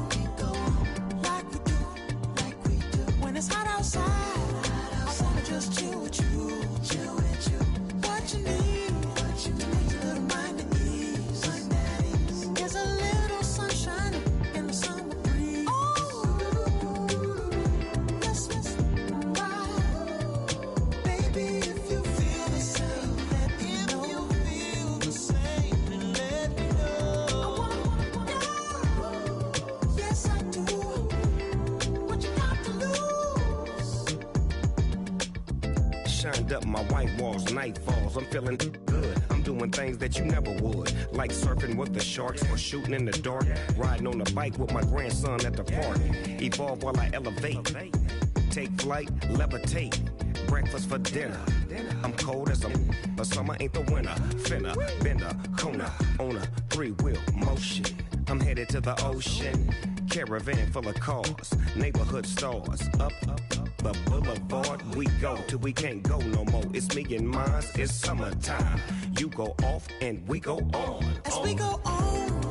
like we do, when it's hot outside, I wanna just chill with you, what you need, to make your little mind at ease. There's a little sunshine in the summer breeze. Oh, yes, right. Baby, if you feel the same, let me know. If you feel the same, then let me know. I wanna know. Yes, I do. What you got to lose? Shined up my white walls, night falls. I'm feeling good. I'm doing things that you never would, like surfing with the sharks or shooting in the dark. Riding on a bike with my grandson at the park. Evolve while I elevate. Take flight, levitate. Breakfast for dinner. I'm cold as but summer ain't the winter. Finna, bender, Kona, on a 3-wheel motion. I'm headed to the ocean. Caravan full of cars, neighborhood stars. Up the boulevard we go till we can't go no more. It's me and mine, it's summertime. You go off and we go on. As we go on,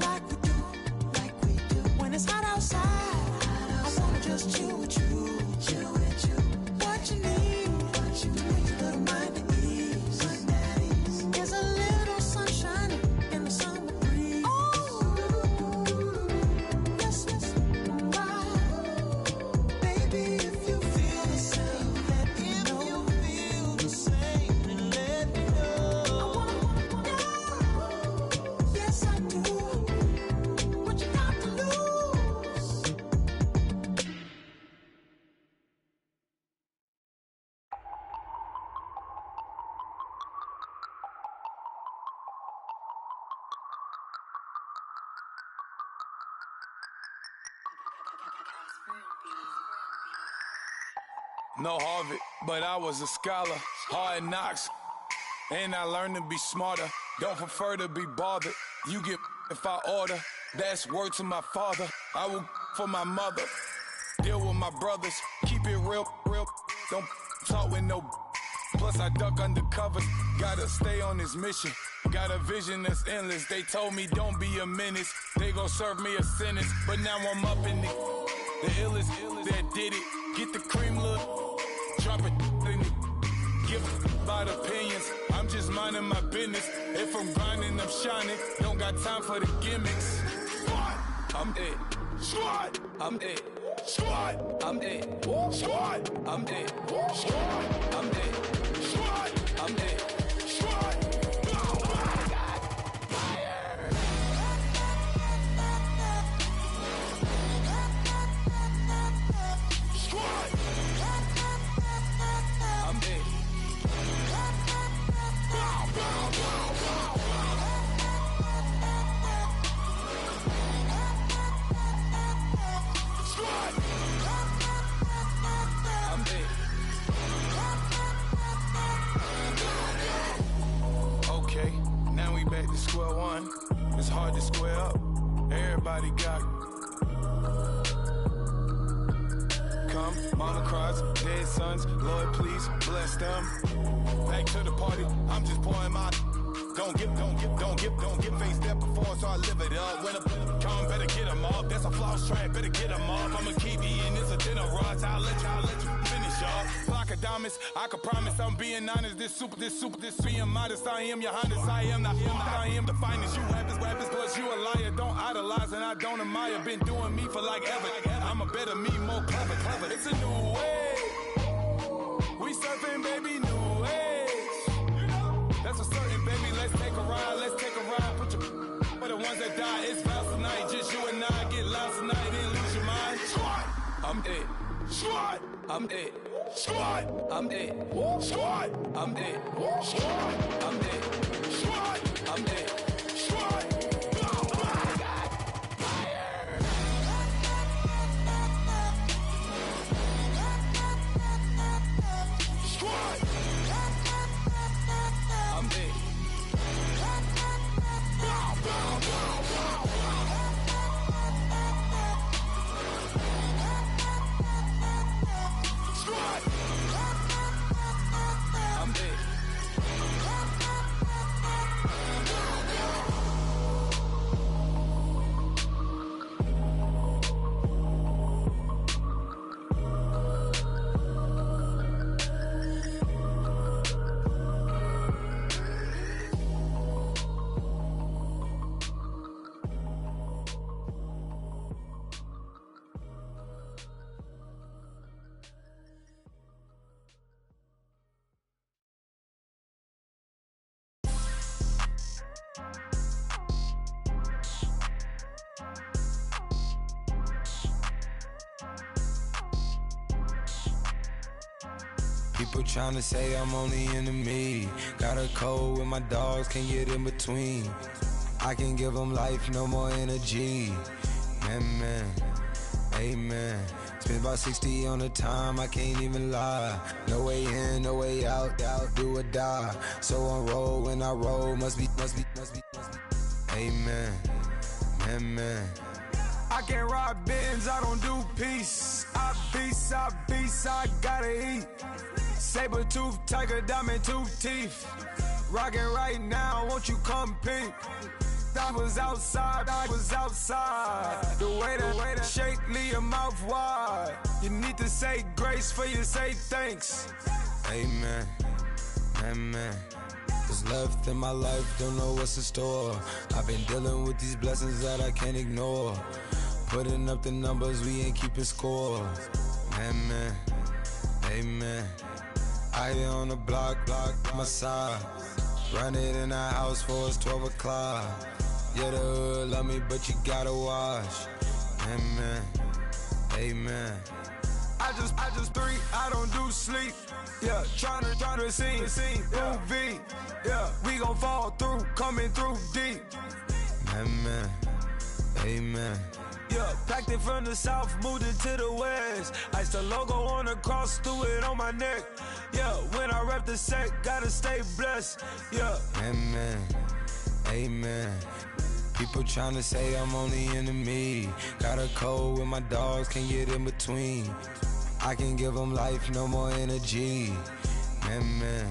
like we do, when it's hot outside, I wanna just chill with you, what you need, to make your little mind at ease. There's a little sunshine in the summer breeze. Oh, yes, right. Baby, if you feel the same, let me know. If you feel the same, then let me know. I wanna know. Yes, I do. What you got to lose? No Harvard, but I was a scholar. Hard knocks, and I learned to be smarter. Don't prefer to be bothered. You get if I order. That's word to my father. I will for my mother. Deal with my brothers. Keep it real. Don't talk with no. Plus I duck undercover. Gotta stay on this mission. Got a vision that's endless. They told me don't be a menace. They gon' serve me a sentence. But now I'm up in it. The illest that did it. Get the cream look. Drop it in it. Give about opinions. I'm just minding my business. If I'm grinding, I'm shining. Don't got time for the gimmicks. Squad, I'm it. Squad, I'm it. Squad, I'm it. Squad, I'm it. Squad, I'm it. Squad, I'm it. Squad. Back to square one. It's hard to square up. Everybody got come. Mama cries, dead sons. Lord, please bless them. Back to the party. I'm just pouring my. Don't don't give face that before, so I live it up. When a come, better get them up. That's a floss track, better get them up. I'ma keep eating, it's a dinner rush. I'll let you finish up. Flock of diamonds, I can promise I'm being honest. This being modest. I am your highness, I am I am the finest. You rappers, plus you a liar. Don't idolize and I don't admire. Been doing me for like ever. I'm a better me, more clever. It's a new way. We surfing, baby, new age. That's a certain, baby. Let's take a ride. Put your for the ones that die. It's vows tonight. Just you and I get lost tonight. Didn't lose your mind. Squad, I'm it. Squad, I'm it. Squad, I'm it. Squad, I'm it. Squad, I'm it. Squad, I'm it. Squad. People tryna say I'm only enemy. Got a code with my dogs, can't get in between. I can give them life, no more energy. Man, amen. Spent about 60 on the time, I can't even lie. No way in, no way out, do or die. So on roll, when I roll, must be. Amen, man. I can't ride Benz, I don't do peace. I beast, I gotta eat. Saber tooth, tiger, diamond tooth teeth. Rockin' right now, won't you come peep? I was outside. The way that shake, leave your mouth wide. You need to say grace for you say thanks. Amen, What's left in my life, don't know what's in store. I've been dealing with these blessings that I can't ignore. Putting up the numbers, we ain't keeping score. Amen. I here on the block, my side. Run it in the house for us 12 o'clock. Yeah, the hood love me, but you gotta watch. Amen. I just three, I don't do sleep. Yeah, tryna see movie. Yeah, we gon' fall through, coming through deep. Amen. Yeah, packed it from the south, moved it to the west. Iced the logo on the cross, threw it on my neck. Yeah, when I rep the set, gotta stay blessed. Yeah. Amen. People tryna say I'm only enemy. Got a code with my dogs, can't get in between. I can give them life, no more energy. Amen.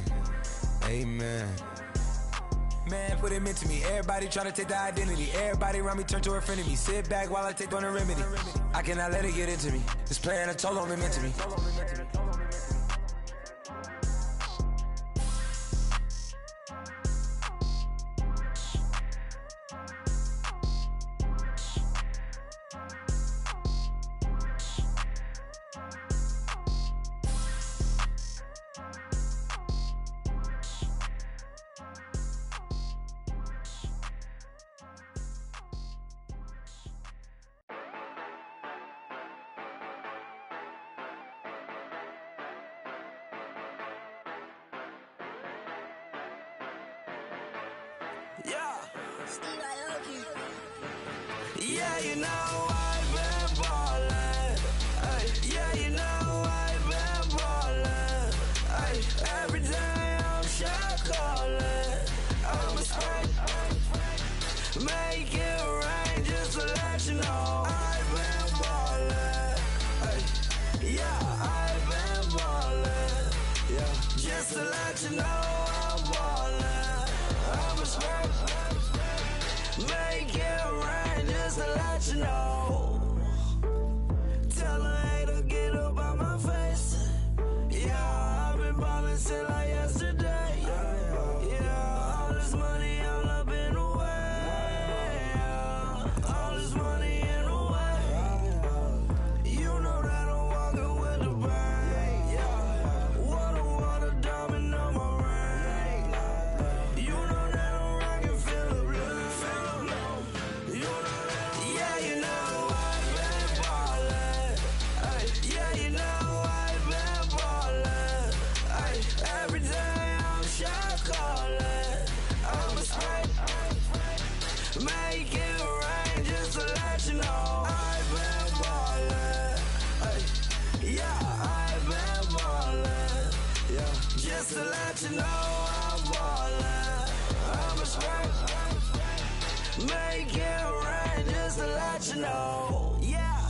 Man, put it into me. Everybody tryna take the identity. Everybody around me turn to a friend of me. Sit back while I take on the remedy. I cannot let it get into me. This playing a toll on me, meant to me. Yeah, you know I've been ballin'. Yeah, you know I've been ballin'. Every day I'm shot callin'. I'm a spray. Make it rain just to let you know I've been ballin'. Yeah, I've been ballin'. Yeah, just to let you know I'm ballin'. I'm a respect. Make it rain just to let you know. Tell a hater get up out my face. Yeah, I've been ballin' since like yesterday. Yeah, all this money all up in the way. All this money in the way. You know that I'm walking with the bank. Water, diamond on my ring. You know that I'm rockin' Philip Blue. You know that you know I've been ballin'. Ay, yeah, you know I've been ballin'. Ay, every day I'm shot callin'. I'm a straight. Make it rain just to let you know I've been ballin'. Ay, yeah, I've been ballin'. Yeah, just to let you know I'm ballin'. I'm a straight. Make it rain just to let you know. Yeah,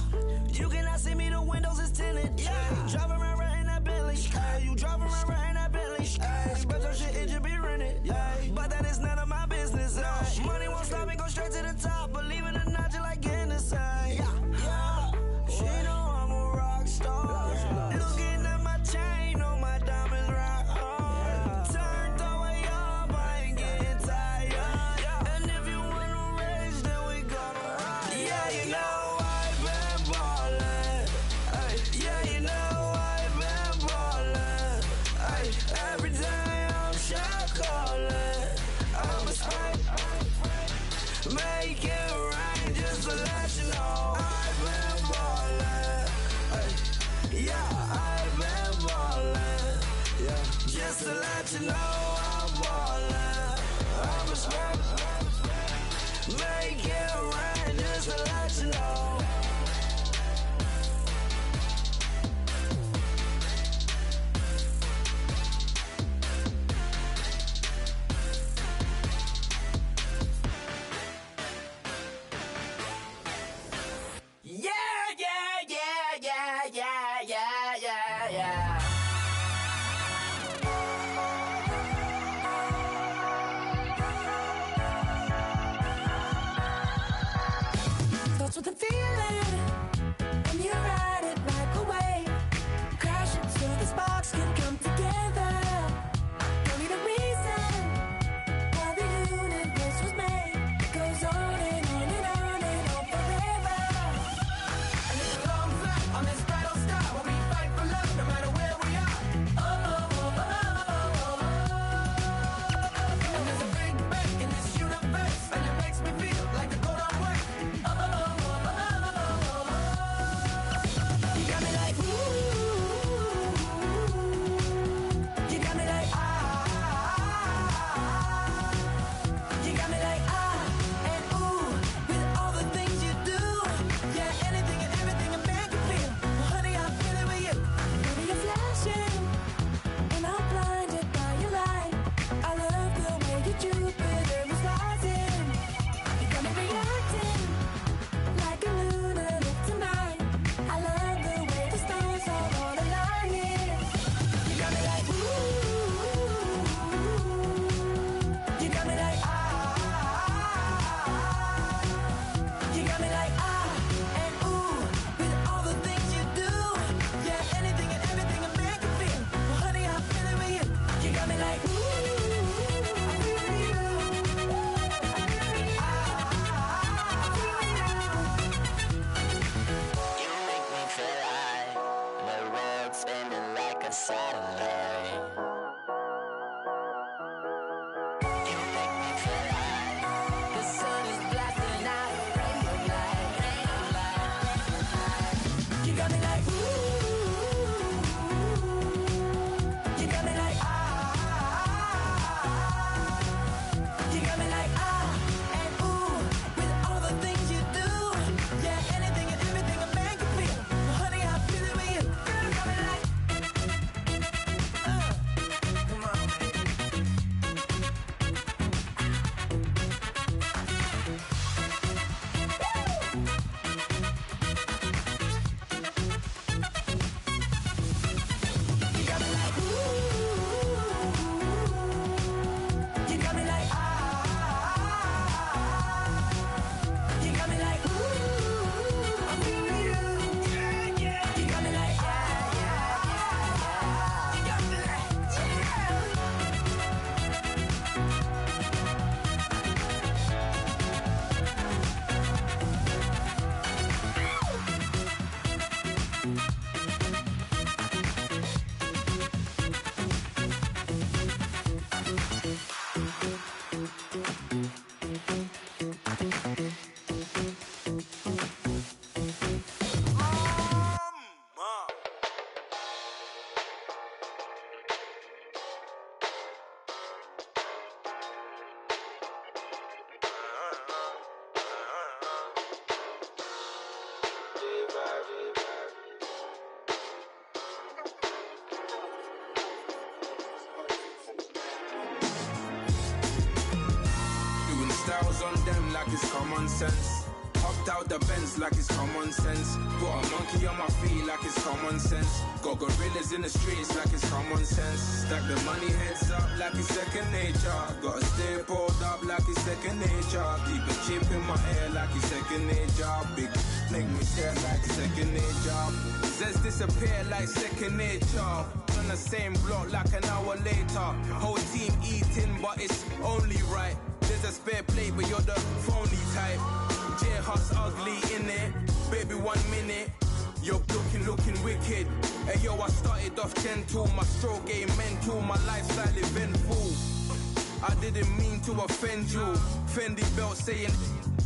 you cannot see me, the windows is tinted. Yeah, driving around right in that Bentley. Ay, you driving around right in that Bentley. Ay, but your shit, it should be rented. Ay, but that is none of my business. Ay, money won't stop me, go straight to the top. Believe it or not, you like Guinness. Ay, yeah, she know I'm a rock star. Looking at my chain on my diamonds rock hard. Turned the way up, I ain't getting tired. And if you wanna race, then we gonna ride. Yeah, you know I've been ballin'. Ay, yeah, you know I've been ballin'. Ay, every day I'm shot callin'. I'm a straight. Make it rain just to let you know I've been ballin'. Ay, yeah, I've been ballin'. Yeah, just to let you know I'm ballin'. I'm a straight. Make it rain just to let you know. Yeah, yeah, yeah, yeah, yeah, yeah, yeah, yeah. it's common sense. Hopped out the Benz like it's common sense. Got a monkey on my feet like it's common sense. Got gorillas in the streets like it's common sense. Stack the money heads up like it's second nature. Gotta stay pulled up like it's second nature. Keep a chip in my ear like it's second nature. Big make me stare like second nature. Says disappear like second nature. On the same block like an hour later. Whole team eating but it's only right. There's a spare plate but you're the phony type. J-Hut's ugly in it, baby 1 minute. You're looking wicked. Hey yo, I started off gentle, my stroke game mental, my lifestyle eventful. I didn't mean to offend you. Fendi belt saying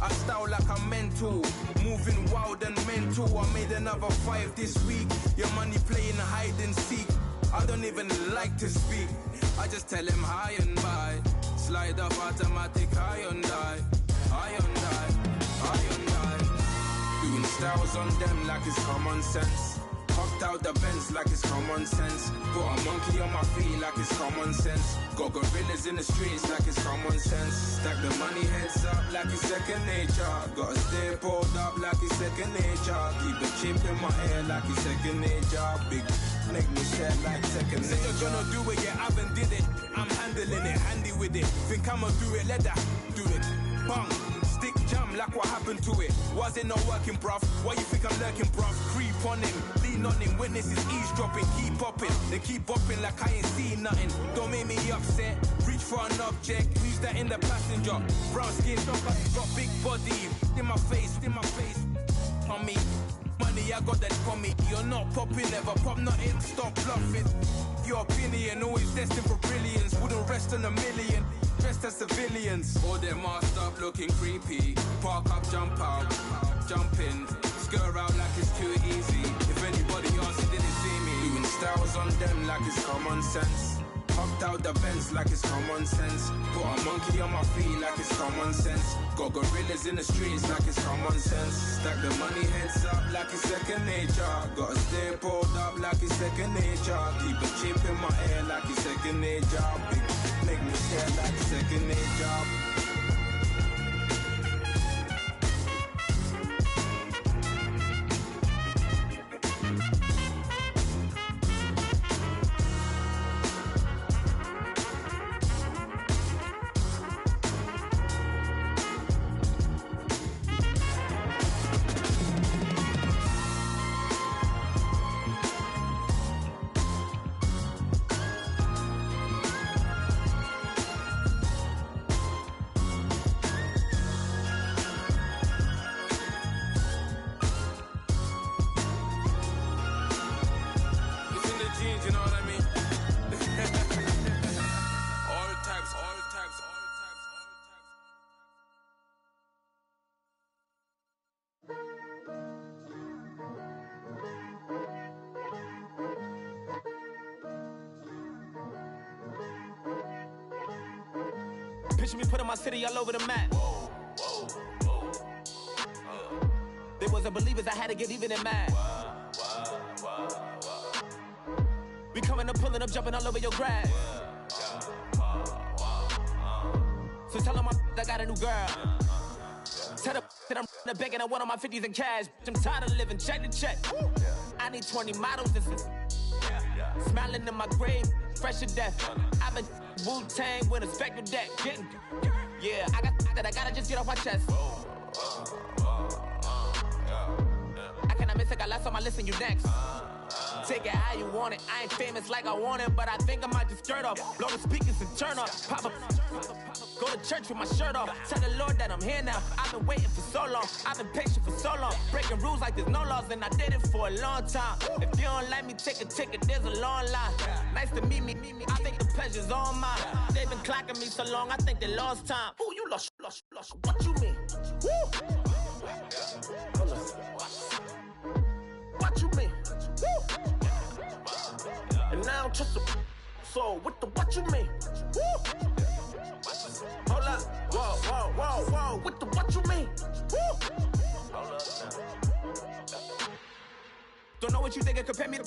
I style like I'm mental. Moving wild and mental. I made another 5 this week. Your money playing hide and seek. I don't even like to speak. I just tell him high and by. Slide up automatic Hyundai. Doing styles on them like it's common sense. Hopped out the Benz like it's common sense. Got a monkey on my feet like it's common sense. Got gorillas in the streets like it's common sense. Stack the money heads up like it's second nature. Gotta stay pulled up like it's second nature. Keep a chip in my ear like it's second nature. Big make me sad like second nature. Said you're gonna do it, yeah, I haven't did it. I'm handling it, handy with it. Think I'ma do it, let that do it. Bang. Stick jam like what happened to it. Was it not working, bruv? Why you think I'm lurking, bruv? Creep on him, lean on him. Witnesses eavesdropping, keep popping. They keep bopping like I ain't seen nothing. Don't make me upset. Reach for an object. Who's that in the passenger? Brown skin, got big body. In my face. On me, money I got that for me. You're not popping, never pop nothing. Stop bluffing. Your opinion always destined for brilliance. Wouldn't rest on a million. Dressed as civilians. All them masked up looking creepy. Park up, jump out, jump in. Skirt out like it's too easy. If anybody else didn't see me. Doing styles on them like it's common sense. Hopped out the Benz like it's common sense. Got a monkey on my feet like it's common sense. Got gorillas in the streets like it's common sense. Stack the money heads up like it's second nature. Gotta stay pulled up like it's second nature. Keep a chip in my ear like it's second nature. Big make me stare like second nature. Picture me putting my city all over the map. They wasn't believers, I had to get even and mad. We coming up, pulling up, jumping all over your grass. So tell them I got a new girl. Tell them that I'm in the bank and I want all my 50s in cash. I'm tired of living check to check. I need 20 models, this is smiling in my grave, fresh to death. I've been Wu-Tang with a spectral deck. Yeah, I gotta just get off my chest. I cannot miss it, got last on my list and you next. Take it how you want it. I ain't famous like I want it, but I think I might just skirt off. Blow the speakers and turn up. Pop up. Go to church with my shirt off. Tell the Lord that I'm here now. I've been waiting for so long. I've been patient for so long. Breaking rules like there's no laws, and I did it for a long time. If you don't like me, take a ticket. There's a long line. Nice to meet me. I think the pleasure's all mine. They've been clocking me so long, I think they lost time. Ooh, you lost. What you mean? Woo! What you mean? Woo! And now I'm just a so with the what you mean? Woo! Hold up, whoa, with the what you mean? Woo! Hold up now. Don't know what you think, compare me to.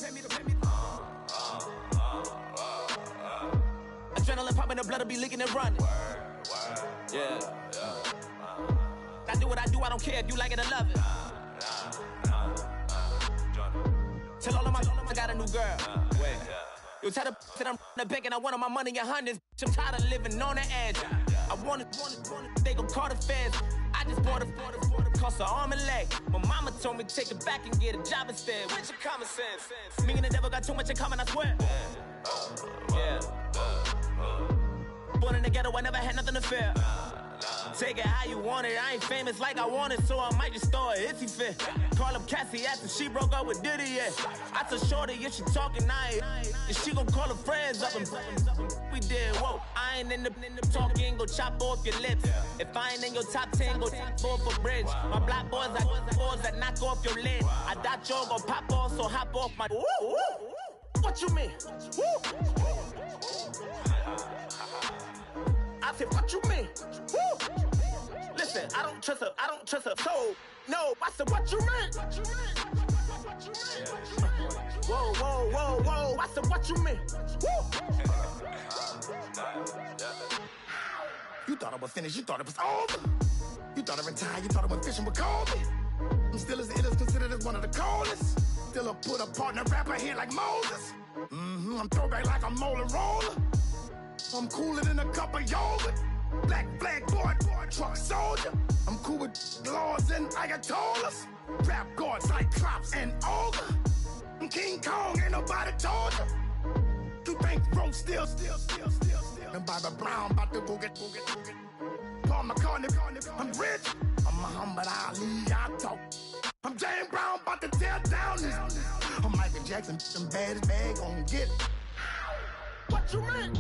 Adrenaline popping, the blood will be leaking and running. Yeah. I do what I do, I don't care if you like it or love it. Tell all of my I got a new girl. Wait. You tell the that I'm the bank and I want all my money in hundreds. I'm tired of living on the edge. I want it, they gon' call the feds. I just bought a cost an arm and leg. My mama told me take it back and get a job instead. Where's your common sense? Me and the devil got too much in common, I swear. Yeah. Born in the ghetto, I never had nothing to fear. Take it how you want it. I ain't famous like I want it, so I might just throw it if he fit. Call up Cassie after she broke up with Diddy, yeah. I told Shorty if she talking, and she gon' call her friends up and we did, whoa. I ain't in the talking, go chop off your lips. If I ain't in your top 10, go top 4 for bridge. My black boys, I got boys that knock off your lid. I thought y'all gon' pop off, so hop off my. What you mean? I said, what you mean? Woo! Listen, I don't trust her soul. No, I said, what you mean? Whoa, whoa, whoa, whoa. I said, what you mean? Woo! You thought I was finished, you thought it was over. You thought I retired, you thought I went fishing with Kobe. I'm still as ill as considered as one of the coldest. Still a put a partner rapper here like Moses. I'm throwback like a molar roller. I'm cooler than a cup of yogurt. Black flag boy, truck soldier. I'm cool with laws and Ayatollahs. Rap god, Cyclops and Ogre. I'm King Kong, ain't nobody told you. You think road still. And Bobby Brown about to go get. Paul McCartney, I'm rich. I'm Muhammad Ali, I talk. I'm James Brown, about to tear down this. I'm Michael Jackson, some bad as bad, gon' get it. What you mean?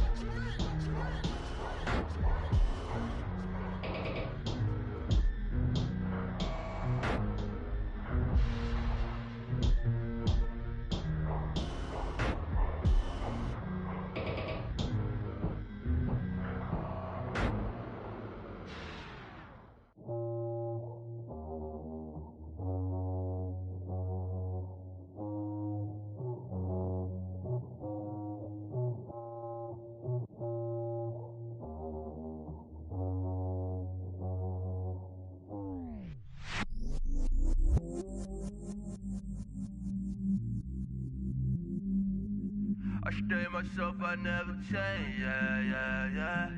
I stay myself, I never change, yeah.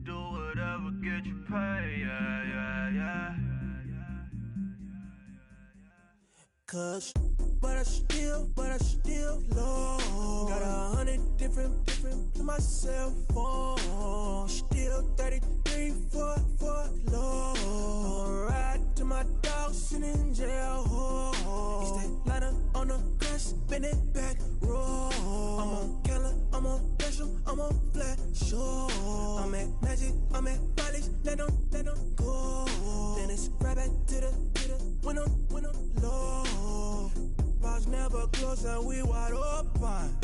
Do whatever, get you paid, yeah. Cause, but I still low. Got 100 different to my cell phone. Still 33 for low. I'ma ride to my dog sitting in jail. It's that liner on the grass, spin it back, roll. I'm on Keller, I'm on Bishop, I'm on Flat Shore. I'm at Magic, I'm at Polish, let them go. Then it's right back to the window low. Bars never close and we wide open.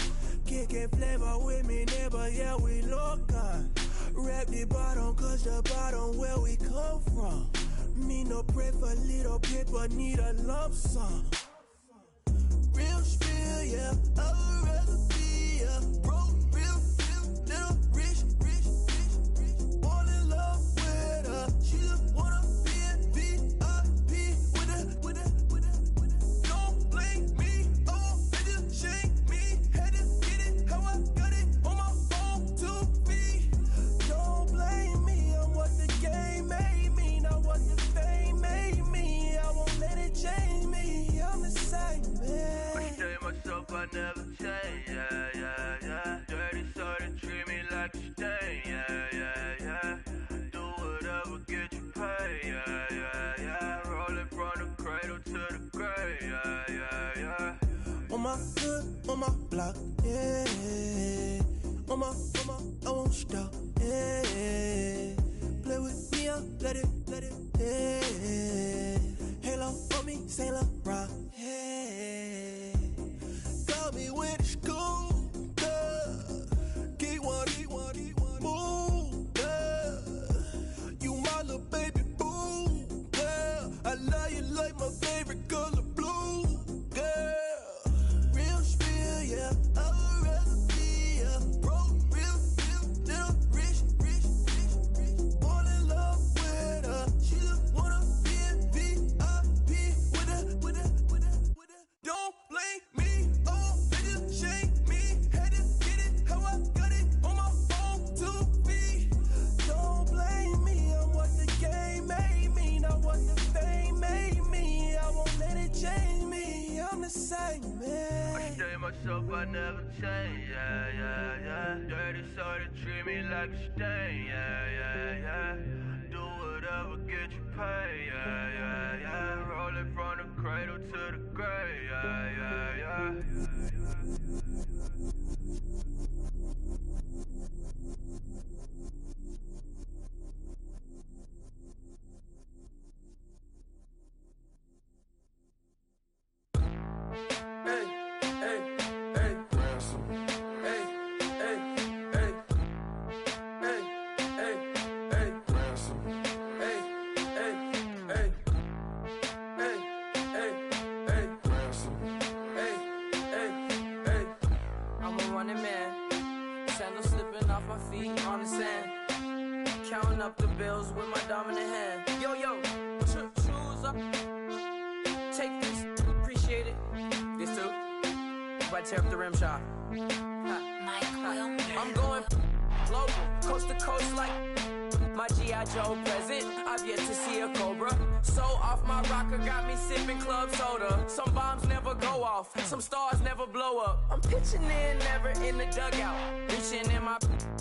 Kicking flavor with me, neighbor, yeah, we local. Rap the bottom, cause the bottom where we come from. Me no pray for little paper, need a lump sum. Real spill, yeah, I'd rather be a broke, real, little rich. All in love with her, she just wanna be a VIP with her. Don't blame me, oh, bitch, shame me. Had to get it, how I got it on my phone to be. Don't blame me, I'm what the game made me, not what the fame made me. I won't let it change me, I'm the same man. I stay myself, I never change, yeah. Dirty sort of treat me like a stain, yeah. Do whatever, get you paid, yeah. Rolling from the cradle to the grave, yeah. On my hood, on my block, yeah. On my, I won't stop, yeah. Play with me, I'll let it, yeah. Halo on me, Saint Laurent, yeah. Got me with the school, Keep one, boo, you my little baby boo, girl. I love you like my favorite color blue, girl. Real spill, yeah, I'd rather be myself, I never change, yeah, yeah, yeah. Dirty soda, treat me like a stain, yeah, yeah, yeah. Do whatever, get you paid, yeah, yeah, yeah. Roll it from the cradle to the grave, yeah, yeah, yeah. Counting up the bills with my dominant hand. Yo, yo, choose up. Take this, appreciate it. This too. If I tear up the rim shot. I'm going global, coast to coast like my G.I. Joe present. I've yet to see a Cobra. So off my rocker got me sipping club soda. Some bombs never go off, some stars never blow up. I'm pitching in, never in the dugout. Reaching in my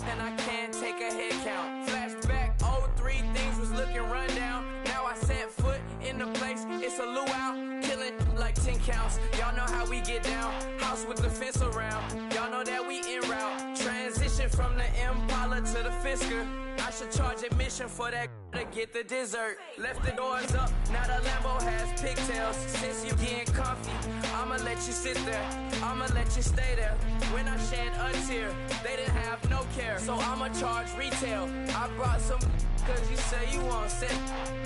and I can't take a head count. Flashback, 03, things was looking run down. Now I set foot in the place, it's a luau. Killing like 10 counts, y'all know how we get down. House with the fence around, y'all know that we en route. Transition from the Impala to the Fisker. I should charge admission for that to get the dessert. Left the doors up, now the Lambo has pigtails. Since you getting comfy, I'ma let you sit there, I'ma let you stay there. When I shed a tear, they didn't have no care, so I'ma charge retail. I brought some cause you say you want sick.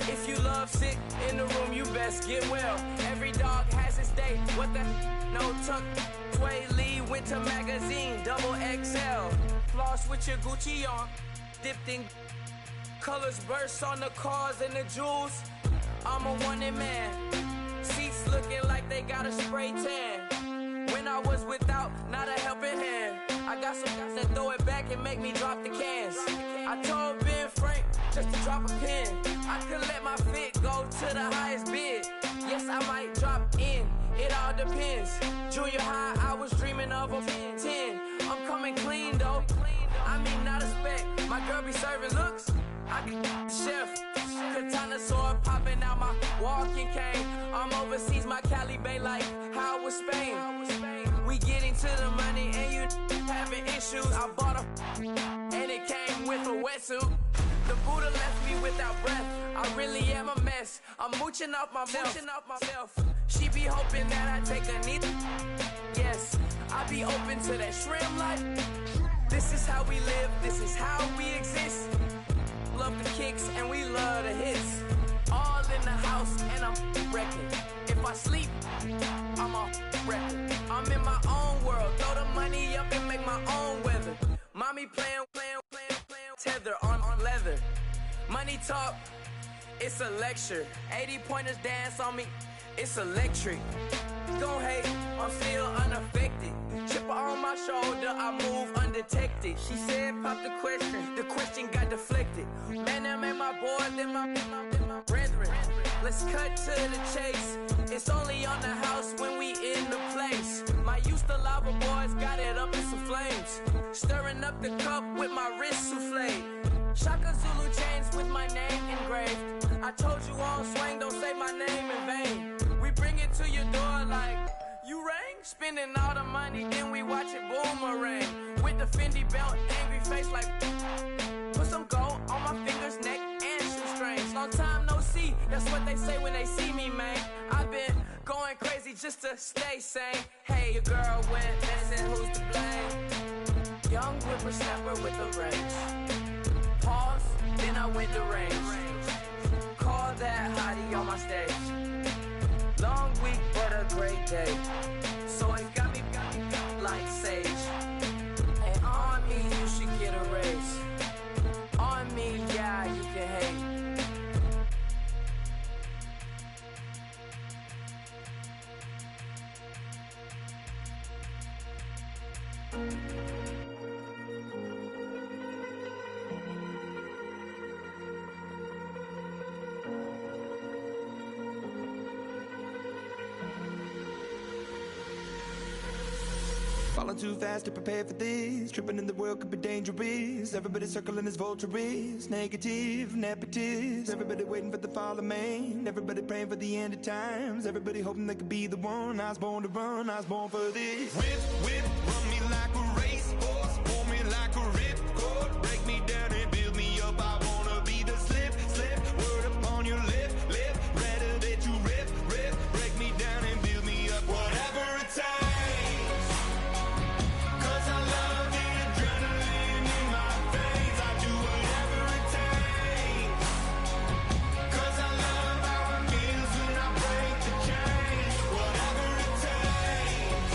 If you love sick in the room, you best get well. Every dog has its day, what the no tuck. Sway Lee, Winter Magazine, double XL. Floss with your Gucci on, dipped in colors, burst on the cars and the jewels. I'm a wanted man, seats looking like they got a spray tan. When I was without, not a helping hand. I got some guys that throw it back and make me drop the cans. I told Ben Frank just to drop a pin. I could let my fit go to the highest bid. Yes, I might drop in, it all depends. Junior high, I was dreaming of a 10. I'm coming clean though, I mean not a spec. My girl be serving looks, I can the chef. Katana sword popping out my walking cane. I'm overseas, my Cali Bay like how was Spain. We getting to the money and you having issues. I bought a and it came with a wetsuit. The Buddha left me without breath. I really am a mess. I'm mooching off myself. She be hoping that I take a knee. Yes, I be open to that shrimp life. This is how we live, this is how we exist. Love the kicks and we love the hits. All in the house and I'm wrecking. If I sleep, I'm a wrecking. I'm in my own world, throw the money up and make my own weather. Mommy playing, tether on leather. Money talk, it's a lecture. 80 pointers dance on me, it's electric. Don't hate, I'm still unaffected. Chipper on my shoulder, I move undetected. She said, pop the question got deflected. Man, them ain't my boys, them my brethren. Let's cut to the chase. It's only on the house when we in the place. My used to lava boys got it up in some flames. Stirring up the cup with my wrist souffle. Shaka Zulu chains with my name engraved. I told you on swing, don't say my name in vain. We bring it to your door like, you rang? Spending all the money, then we watch it boomerang. With the Fendi belt, angry face like, put some gold on my fingers, neck, and shoestrings. Long time no see, that's what they say when they see me, man. I've been going crazy just to stay sane. Hey, your girl went missing, who's to blame? Young whippersnapper with the range. Pause, then I went to range. Call that hottie on my stage. Long week, but a great day. So it got me like sage. And on me, you should get a raise. On me, yeah, you can hate. falling too fast to prepare for this. Tripping in the world could be dangerous. Everybody circling as vultures. Negative, nepotist. Everybody waiting for the fall of man. Everybody praying for the end of times. Everybody hoping they could be the one. I was born to run, I was born for this. Whip, run me like a racehorse. Pull me like a ripcord. Break me down and build me up. I wanna be the slip. Word upon your lip. Rather that you rip. Break me down and build me up. Whatever it takes. 'Cause I love the adrenaline in my veins. I do whatever it takes. 'Cause I love how it feels when I break the chains. Whatever it takes.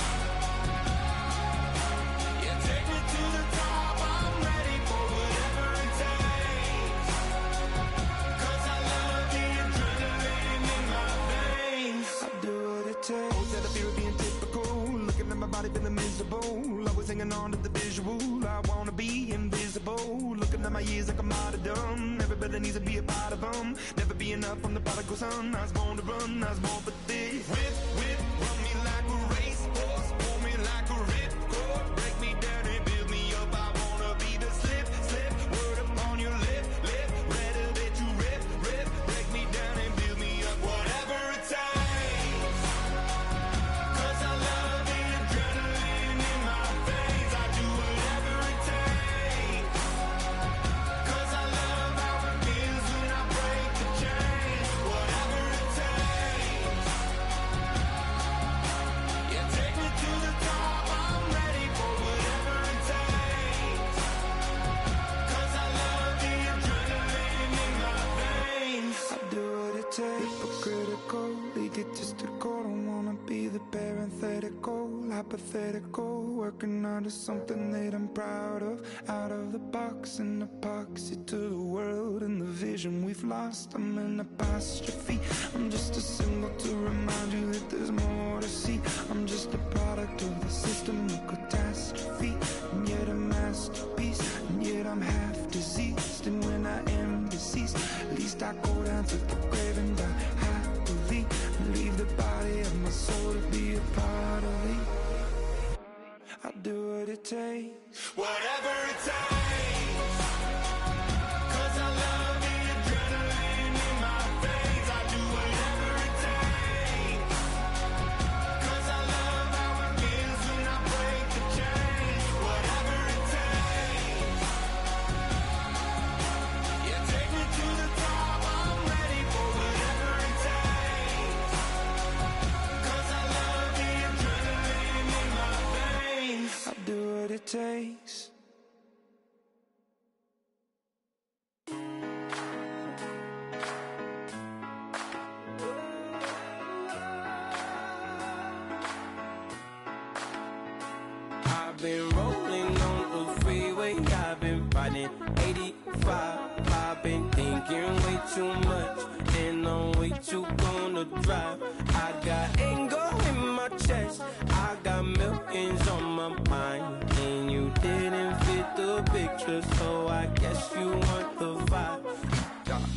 Yeah, take me to the top. I'm ready for whatever it takes. 'Cause I love the adrenaline in my veins. I do what it takes. Always had a fear of being typical. Looking at my body feeling miserable. Always hanging on to the visual. I wanna be invisible. Looking at my years like a martyrdom. Everybody needs to be a part of them. Never be enough from the prodigal son. I was born to run, I was born for this. Whip, run me like a racehorse. Pull me like a ripcord. Break me down and build me up. I wanna be the slip. Word upon your lip. Rather that you rip. Break me down and build me up. Whatever it takes. 'Cause I love the adrenaline in my veins. I do whatever it takes. 'Cause I love how it feels when I break the chains. Whatever it takes. Yeah, take me to the top. I'm ready for whatever it takes. 'Cause I love the adrenaline in my veins. I do what it takes. Hypocritical, egotistical. Don't wanna be the parenthetical, hypothetical. Working out of something that I'm proud of. Out of the box, an epoxy to the world and the vision we've lost. I'm an apostrophe. I'm just a symbol to remind you that there's more to see. I'm just a product of the system of catastrophe. And yet a masterpiece. And yet I'm half diseased. And when I am deceased, at least I go down to the grave and die happily. And leave the body of my soul to be a part of it. I do what it takes. Whatever it takes. 'Cause I love the adrenaline in my veins. I do whatever it takes. 'Cause I love how it feels when I break the chains. Whatever it takes. Yeah, take me to the top. I'm ready for whatever it takes. 'Cause I love the adrenaline in my veins. I do what it takes. I've been rolling on the freeway, I've been riding 85. I've been thinking way too much, and I'm way too gonna drive. I got anger in my chest, I got millions on my mind, and you didn't fit the picture, so I guess you want the vibe.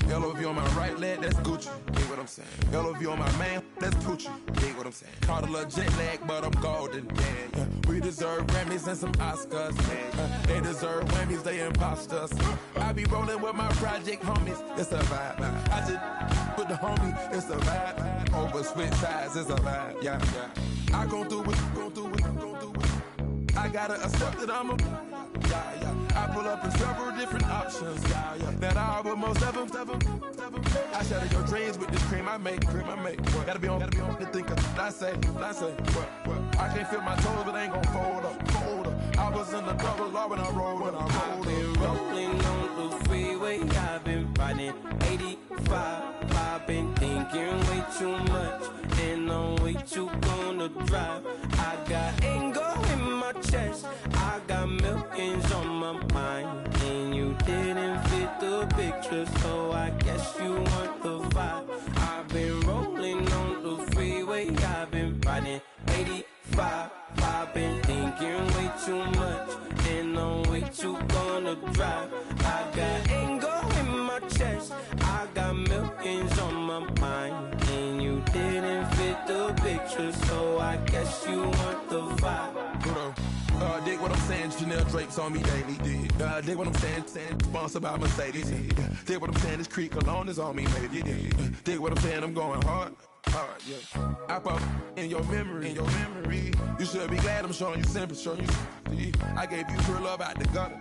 LOV on my right leg, that's Gucci. Dig what I'm saying? LOV on my man, that's Poochie. Dig what I'm saying? Caught a little jet lag, but I'm golden. Yeah. We deserve Grammys and some Oscars. They deserve Whammies, they imposters. I be rolling with my project homies, it's a vibe. I just with the homie, it's a vibe. Over switch sides, it's a vibe. Yeah. I gon' do it, gon' do it, gon' do it. I gotta accept that I'm a. I pull up in several different options. That I will most ever. I shatter your dreams with this cream I make. Gotta be on the thinker. I say. What? I can't feel my toes, but ain't gon' fold up. I was in the double law when I rolled. I've been rolling on the freeway, I've been riding 85. I've been thinking way too much, and I'm way too gonna drive. I got anger in my chest, I got millions on my mind, and you didn't fit the picture, so I guess you want the vibe. I've been rolling on the freeway, I've been riding 85. I've been thinking way too much, and I'm way too gonna drive. I got anger in my chest, I got millions on my mind, and you didn't fit the picture, so I guess you want the vibe. dig what I'm saying? Chanel drapes on me daily. Dig what I'm saying? Sponsored by Mercedes. Dig what I'm saying? This Creek cologne is on me, maybe. Dig what I'm saying? I'm going hard. Yeah. I pop in your memory. You should be glad I'm showing you sympathy. I gave you real love out the gutter.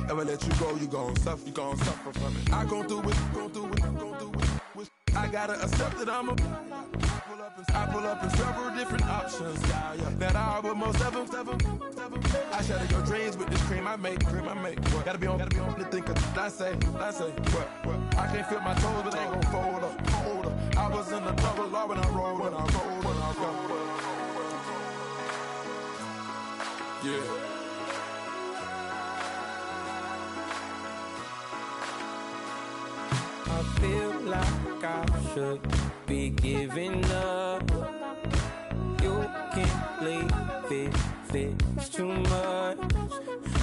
Ever let you go, you gon' suffer from it. I gon' do it. I gotta accept that I pull up in several different options. That I will most ever. I shatter your dreams with this cream I make. What? Gotta be on the thinker. I say. What? I can't feel my toes, but they gon' fold up. I was in the double law when I rolled. Yeah. I feel like I should be giving up. You can't leave it's too much.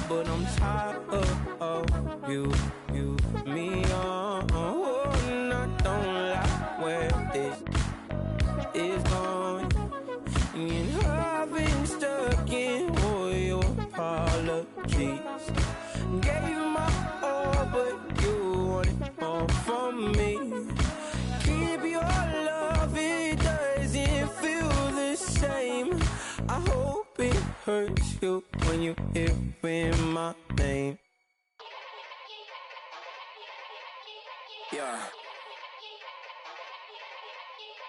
But I'm tired of you, me on. And I don't like where this is going. And I've been stuck in all your apologies. Gave my all, but you want it all from me. Keep your love, it doesn't feel the same. I hope it hurts you when you hear my name. Yeah.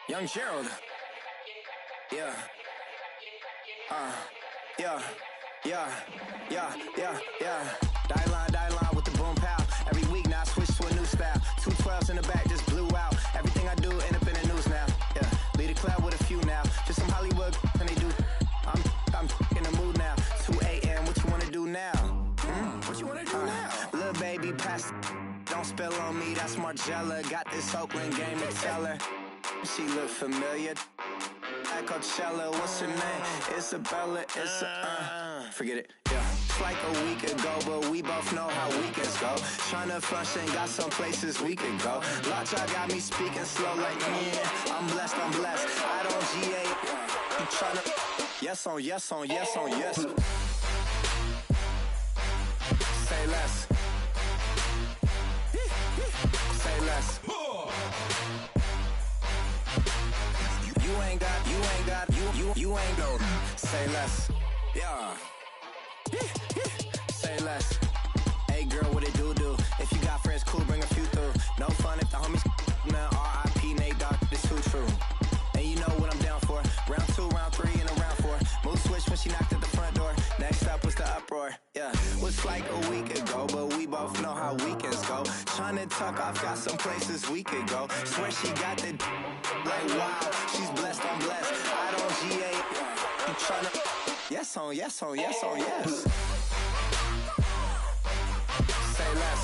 Young Gerald. Yeah. Die line with the boom pow. Every week now I switch to a new style. 2 12s in the back just blew out. Everything I do end up in the news now. Yeah. Lead a club with a few now. Just some Hollywood and they do. I'm in the mood now. 2 a.m. What you wanna do now? What you wanna do now? Little baby pass. Don't spill on me. That's Margella. Got this Oakland game to tell her. She look familiar. At Coachella, what's her name? Isabella, forget it, yeah. It's like a week ago, but we both know how weekends go. Tryna function, got some places we could go. Lot y'all got me speaking slow like, yeah, I'm blessed. I don't GA, you tryna, yes on yes. Say less. Say less. You ain't go. Say less. Yeah. Say less. Hey girl, what it do? If you got friends, cool, bring a few through. No fun if the homies man. R.I.P. Nate Dogg, this too true. And you know what I'm down for. Round 2, round 3, and a round 4. Mood switch when she knocked at the front door. Next up was the uproar. Yeah. Was like a week ago, but we both know how weekends go. Tryna tuck off, got some places we could go. Swear she got the like wow, she's blessed, I'm blessed. I don't GA. You tryna yes on yes. Say less.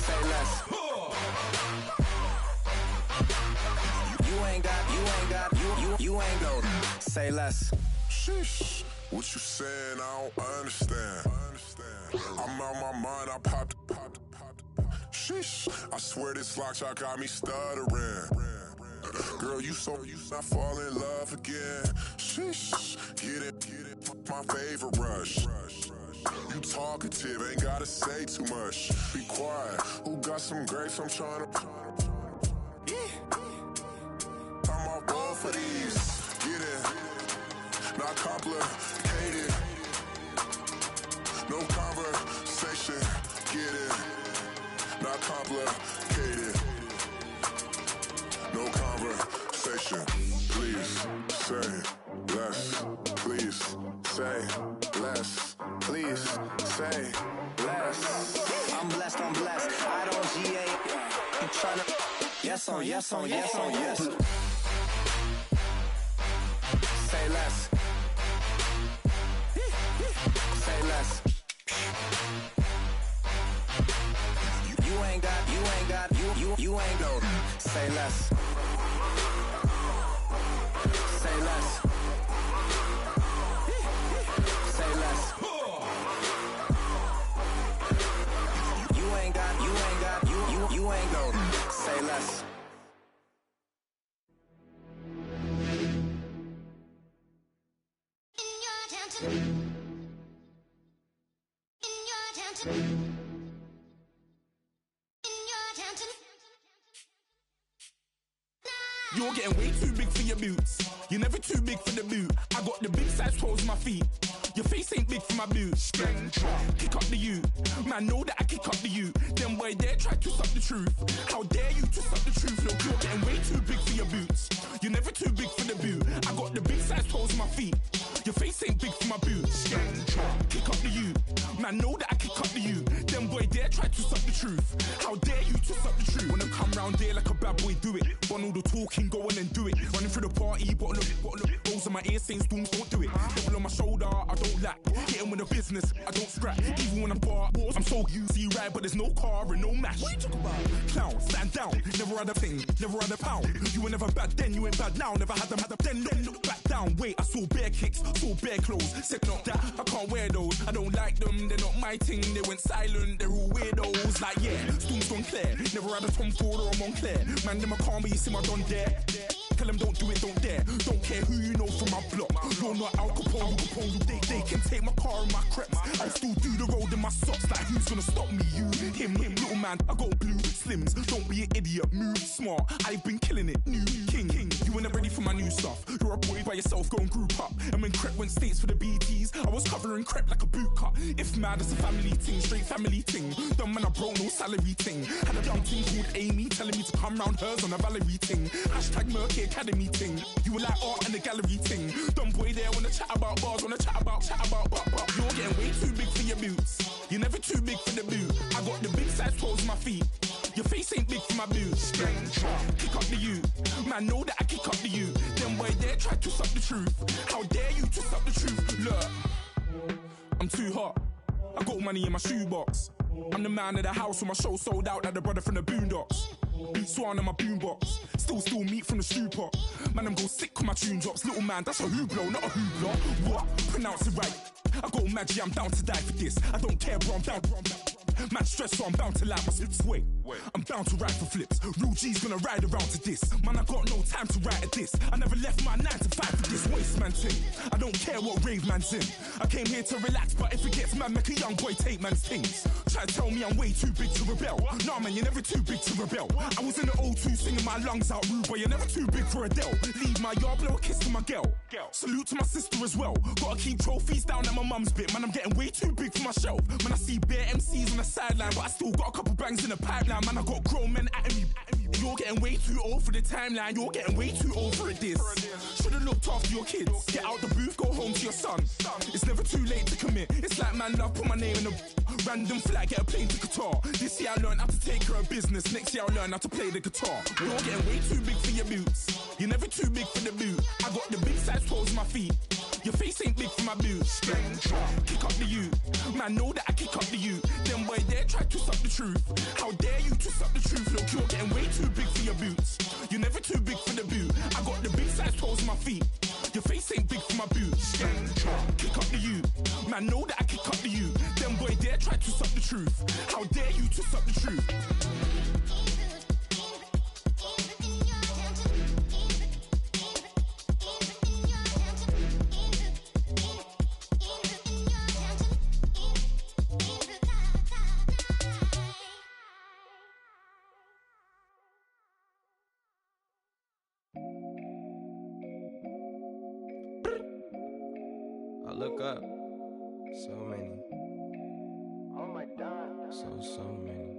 Say less. You ain't go. Say less. Sheesh. What you saying? I don't understand. I'm out my mind. I popped. Sheesh. I swear this lock y'all got me stuttering. Girl, you not fall in love again. Sheesh. Get it. My favorite rush. You talkative, ain't gotta say too much. Be quiet. Who got some grapes? I'm tryna. I'm off both for these. Get it. Not complicated. No conversation. Get it. Not complicated. No conversation. Please say less. Please say less. Please say less. I'm blessed. I don't GA. You tryna yes on yes. Say less. Say less. You ain't go. Say less. Say less. Say less. You ain't go. Say less. You're getting way too big for your boots. You're never too big for the boot. I got the big size toes on my feet. Your face ain't big for my boots. Kick up the you. Man, know that I kick up the you. Them boy dare try to suck the truth. How dare you to suck the truth? Look, you're getting way too big for your boots. You're never too big for the boot. I got the big size toes on my feet. Your face ain't big for my boots. Kick up the you. Man, know that I kick up the you. Them boy dare try to suck the truth. How dare you to suck the truth? Wanna come round there like a bad boy, do it. Want all the talking, go on and do it. Running through the party, bottle of rolls in my ear saying storms, don't do it. Double on my shoulder, I don't lack. Hitting with the business, I don't scrap. Even when I'm bar wars, I'm so easy right, but there's no car and no mash. What you talk about? Clown, stand down. Never had a thing, never had a pound. You were never bad then, you ain't bad now. Never had them, then look back down. Wait, I saw bare kicks, saw bare clothes. Said not that, I can't wear those. I don't like them, they're not my thing. They went silent, they're all weirdos. Like yeah, Storm's gone clear. Never had a Tom Ford or a Montclair. Man, them a calm, but you see my Don there. Tell them don't do it, don't dare. Don't care who you know from my block. You're not Al Capone. They can take my car and my creps. I'll still do the road in my socks. Like who's gonna stop me? You, him, little man. I got blue slims. Don't be an idiot. Move smart. I've been killing it. New king. You ain't ready for my new stuff. You're a boy by yourself. Go and group up. And when Crep went states for the BTs, I was covering Crep like a boot cut. If mad, it's a family thing. Straight family thing. Dumb man, I broke no salary thing. Had a young thing called Amy telling me to come round hers on a Valerie thing. Hashtag Murky Academy thing. You were like art and the gallery thing. Dumb boy there wanna chat about bars, wanna chat about. You're getting way too big for your boots. You're never too big for the boot. I got the big size toes on my feet. Your face ain't big for my boots. Kick up the you. Man, know that I kick up the you. Them boy there try to suck the truth. How dare you to suck the truth? Look, I'm too hot. I got money in my shoebox. I'm the man of the house when my show sold out like the brother from the Boondocks. Beat Swan in my boombox. Still meat from the stew pot. Man, I'm go sick when my tune drops. Little man, that's a hooplo, not a hoopla. What? Pronounce it right. I got magic, I'm down to die for this. I don't care, bro, I'm down. Man stressed, so I'm bound to lie my slips. Wait, I'm bound to ride for flips. Real G's gonna ride around to this. Man, I got no time to write at this. I never left my 9 to 5 for this waste man thing. I don't care what rave man's in. I came here to relax, but if it gets mad, make a young boy take man's things. Try to tell me I'm way too big to rebel. Nah, man, you're never too big to rebel. I was in the O2 singing my lungs out, rude boy, you're never too big for Adele. Leave my yard, blow a kiss to my girl. Salute to my sister as well. Gotta keep trophies down at my mum's bit. Man, I'm getting way too big for my shelf. Man, I see bare MCs on the sideline, but I still got a couple bangs in the pipeline. Man, I got grown men at me. You're getting way too old for the timeline. You're getting way too old for a diss. Should've looked after your kids. Get out the booth, go home to your son. It's never too late to commit. It's like man love, put my name in a random flag, get a plane to Qatar. This year I learned how to take care of business. Next year I'll learn how to play the guitar. You're getting way too big for your boots. You're never too big for the boot. I got the big size toes on my feet. Your face ain't big for my boots. Kick up the you. Man, know that I kick up the you. Them boy there try to suck the truth. How dare you to suck the truth? Look, you're getting way too big for your boots. You're never too big for the boot. I got the big size toes on my feet. Your face ain't big for my boots. Kick up the you. Man, know that I kick up the you. Them boy there try to suck the truth. How dare you to suck the truth? I look up, so many. Oh my God. So many.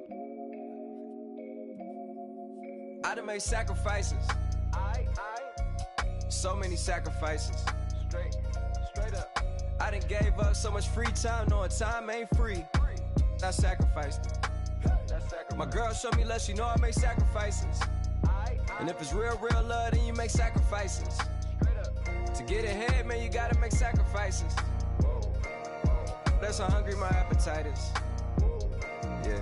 I done made sacrifices. So many sacrifices. Straight up. I done gave up so much free time, knowing time ain't free. I sacrificed it. My girl showed me love, she know I make sacrifices. And if it's real love, then you make sacrifices. To get ahead, man, you gotta make sacrifices. That's how hungry my appetite is. Yeah.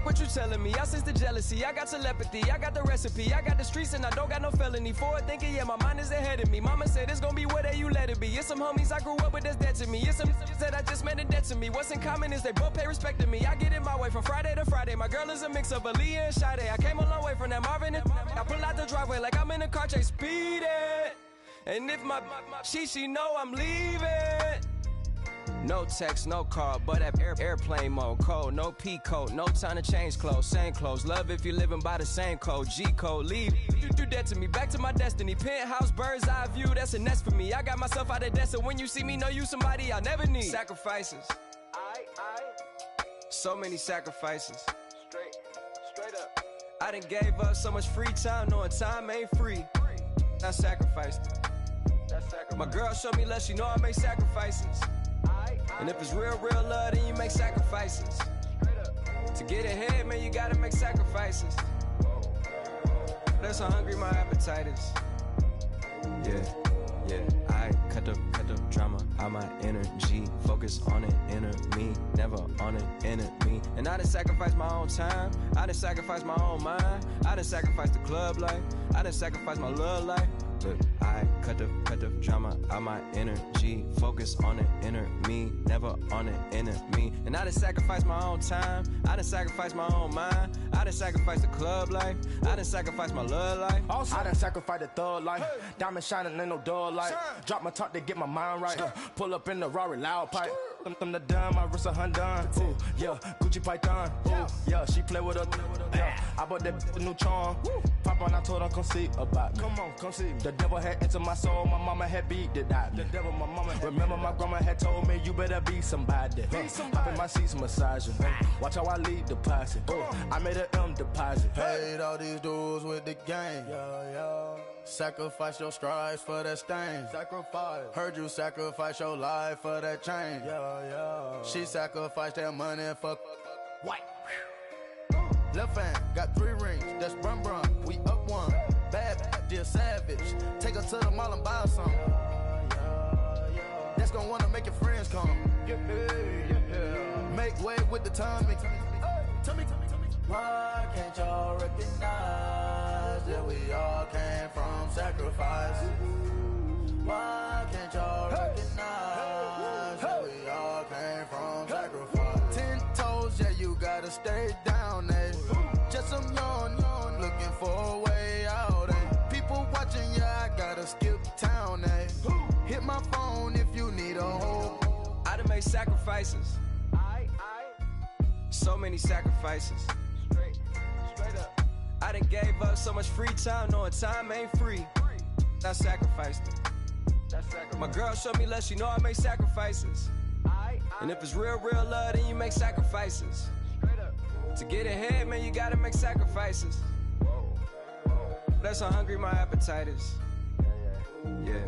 What you telling me? I sense the jealousy, I got telepathy, I got the recipe, I got the streets and I don't got no felony. Forward thinking, yeah, my mind is ahead of me. Mama said it's gonna be whatever you let it be. It's some homies I grew up with that's dead to me. It's some that I just met in debt to me. What's in common is they both pay respect to me. I get in my way from Friday to Friday. My girl is a mix of Aaliyah and Sade. I came a long way from that Marvin and I pull out the driveway like I'm in a car chase speeding. And if my she know I'm leaving. No text, no call, but at airplane mode. Code, no P code, no time to change clothes. Same clothes, love if you're living by the same code. G code, leave. You do that to me, back to my destiny. Penthouse, bird's eye view, that's a nest for me. I got myself out of debt, so when you see me, know you somebody I'll never need. Sacrifices. So many sacrifices. Straight up. I done gave up so much free time, knowing time ain't free. I sacrificed it. My girl showed me love, she know I make sacrifices. And if it's real love, then you make sacrifices. To get ahead, man, you gotta make sacrifices. That's how hungry my appetite is. Yeah, I cut the drama out my energy. Focus on an inner me, never on an enemy. And I done sacrificed my own time, I done sacrificed my own mind, I done sacrificed the club life, I done sacrificed my love life. But I cut the drama out my energy. Focus on an inner me, never on an enemy. And I done sacrificed my own time, I done sacrificed my own mind, I done sacrificed the club life, I done sacrificed my love life. Also, I done sacrificed the thug life. Diamond shining, ain't no dull light. Drop my top to get my mind right. Pull up in the Rari loud pipe. Them the dime, my wrist a Hyundai. Ooh, yeah, Gucci Python. Ooh, yeah, she play with her. Yeah, I bought that new charm. Pop on, I told her come see about. Come on, come see. The devil had entered my soul, my mama had beat the die. The devil, my mama. Remember my grandma had told me you better be somebody. Hop in my seats, massaging. Watch how I lead the posse. I made an M deposit. Paid all these dudes with the game. Sacrifice your strides for that stain. Sacrifice. Heard you sacrifice your life for that change. She sacrificed that money for white. Left hand got 3 rings. That's brum brum. We up one. Bad, dear savage. Take her to the mall and buy some. That's gonna wanna make your friends come. Make way with the timing. Tell me. Why can't y'all recognize that we all came from sacrifice? Why can't y'all recognize that we all came from sacrifice? 10 toes, yeah, you gotta stay down, eh? Just some yawn, looking for a way out, eh? People watching, yeah, I gotta skip town, eh? Hit my phone if you need a home. I done made sacrifices. So many sacrifices. Straight up. I done gave up so much free time, knowing time ain't free. I sacrificed it. My girl showed me love, she know I make sacrifices. And if it's real love, then you make sacrifices. To get ahead, man, you gotta make sacrifices. That's how hungry my appetite is. Yeah.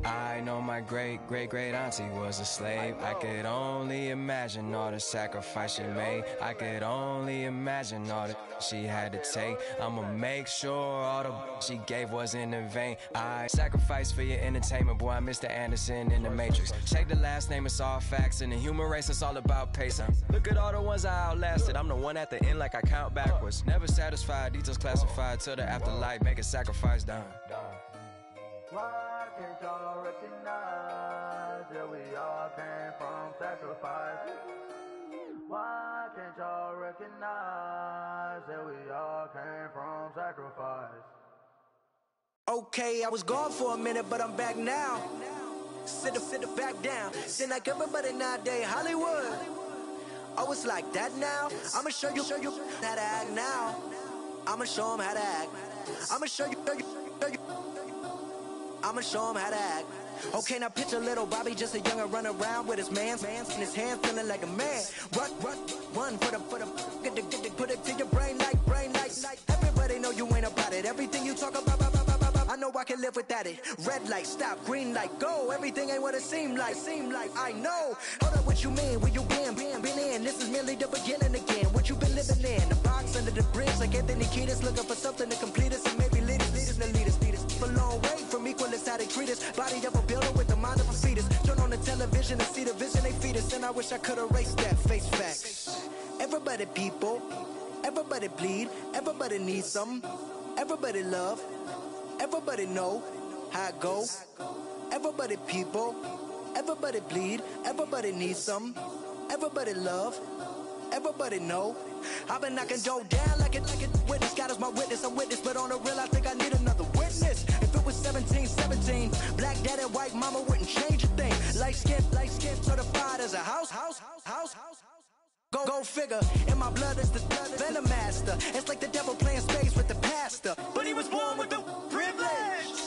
I know my great auntie was a slave. I could only imagine all the sacrifice she made. I could only imagine all that she had to take. I'ma make sure all the she gave wasn't in vain. I sacrificed for your entertainment, boy. I'm Mr. Anderson in the Matrix. Check the last name, it's all facts. In the human race, it's all about pacing. Look at all the ones I outlasted. I'm the one at the end like I count backwards. Never satisfied, details classified till the afterlife. Make a sacrifice done. Why can't y'all recognize that we all came from sacrifice? Why can't y'all recognize that we all came from sacrifice? Okay, I was gone for a minute, but I'm back now. Sit back down. Seem like everybody nowadays Hollywood. Oh, it's like that now? I'ma show you how to act now. I'ma show them how to act. I'ma show you. I'ma show him how to act. Okay, now picture little Bobby, just a youngin' run around with his man's in his hand, feeling like a man. Run for the get put it to your brain like. Everybody know you ain't about it. Everything you talk about, I know I can live without it. Red light, stop, green light, go. Everything ain't what it seem like. I know. Hold up, what you mean? Where you been in? This is merely the beginning again. What you been living in? The box under the bridge, like Anthony Kiedis, looking for something to complete us and maybe lead us. For long way from equal is how they treat us. Body of a builder with the mind of a fetus. Turn on the television and see the vision they feed us. And I wish I could erase that. Face facts. Everybody people, everybody bleed, everybody needs something. Everybody love, everybody know how it go. Everybody people, everybody bleed, everybody needs something. Everybody love, everybody know. I've been knocking dough down like it witness. God is my witness, I'm witness, but on the real I think I need another witness. If it was 17, black dad and white mama wouldn't change a thing. Light skin, kid certified as a house. Go figure, in my blood is the venom master. It's like the devil playing space with the pastor, but he was born with the privilege.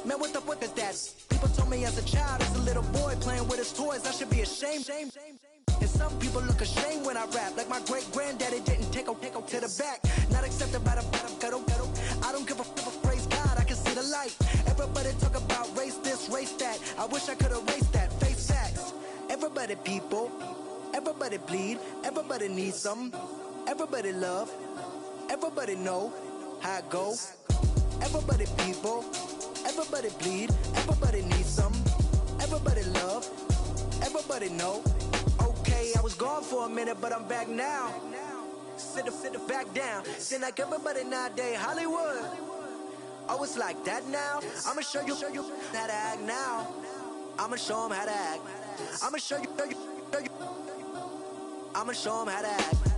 Man, what the fuck is that? People told me as a child, as a little boy playing with his toys, I should be ashamed. And some people look ashamed when I rap, like my great granddaddy didn't take a to the back. Not accepted by the ghetto. I don't give a praise God, I can see the light. Everybody talk about race this, race that. I wish I could erase that. Face facts. Everybody people. Everybody bleed, everybody needs something. Everybody love, everybody know how it go. Everybody people, everybody bleed, everybody needs something. Everybody love, everybody know. Okay, I was gone for a minute, but I'm back now. Sit the back down. Seem like everybody nowadays Hollywood. Oh, it's like that now. I'ma show you how to act now. I'ma show 'em how to act. I'ma show you. I'ma show 'em how to act.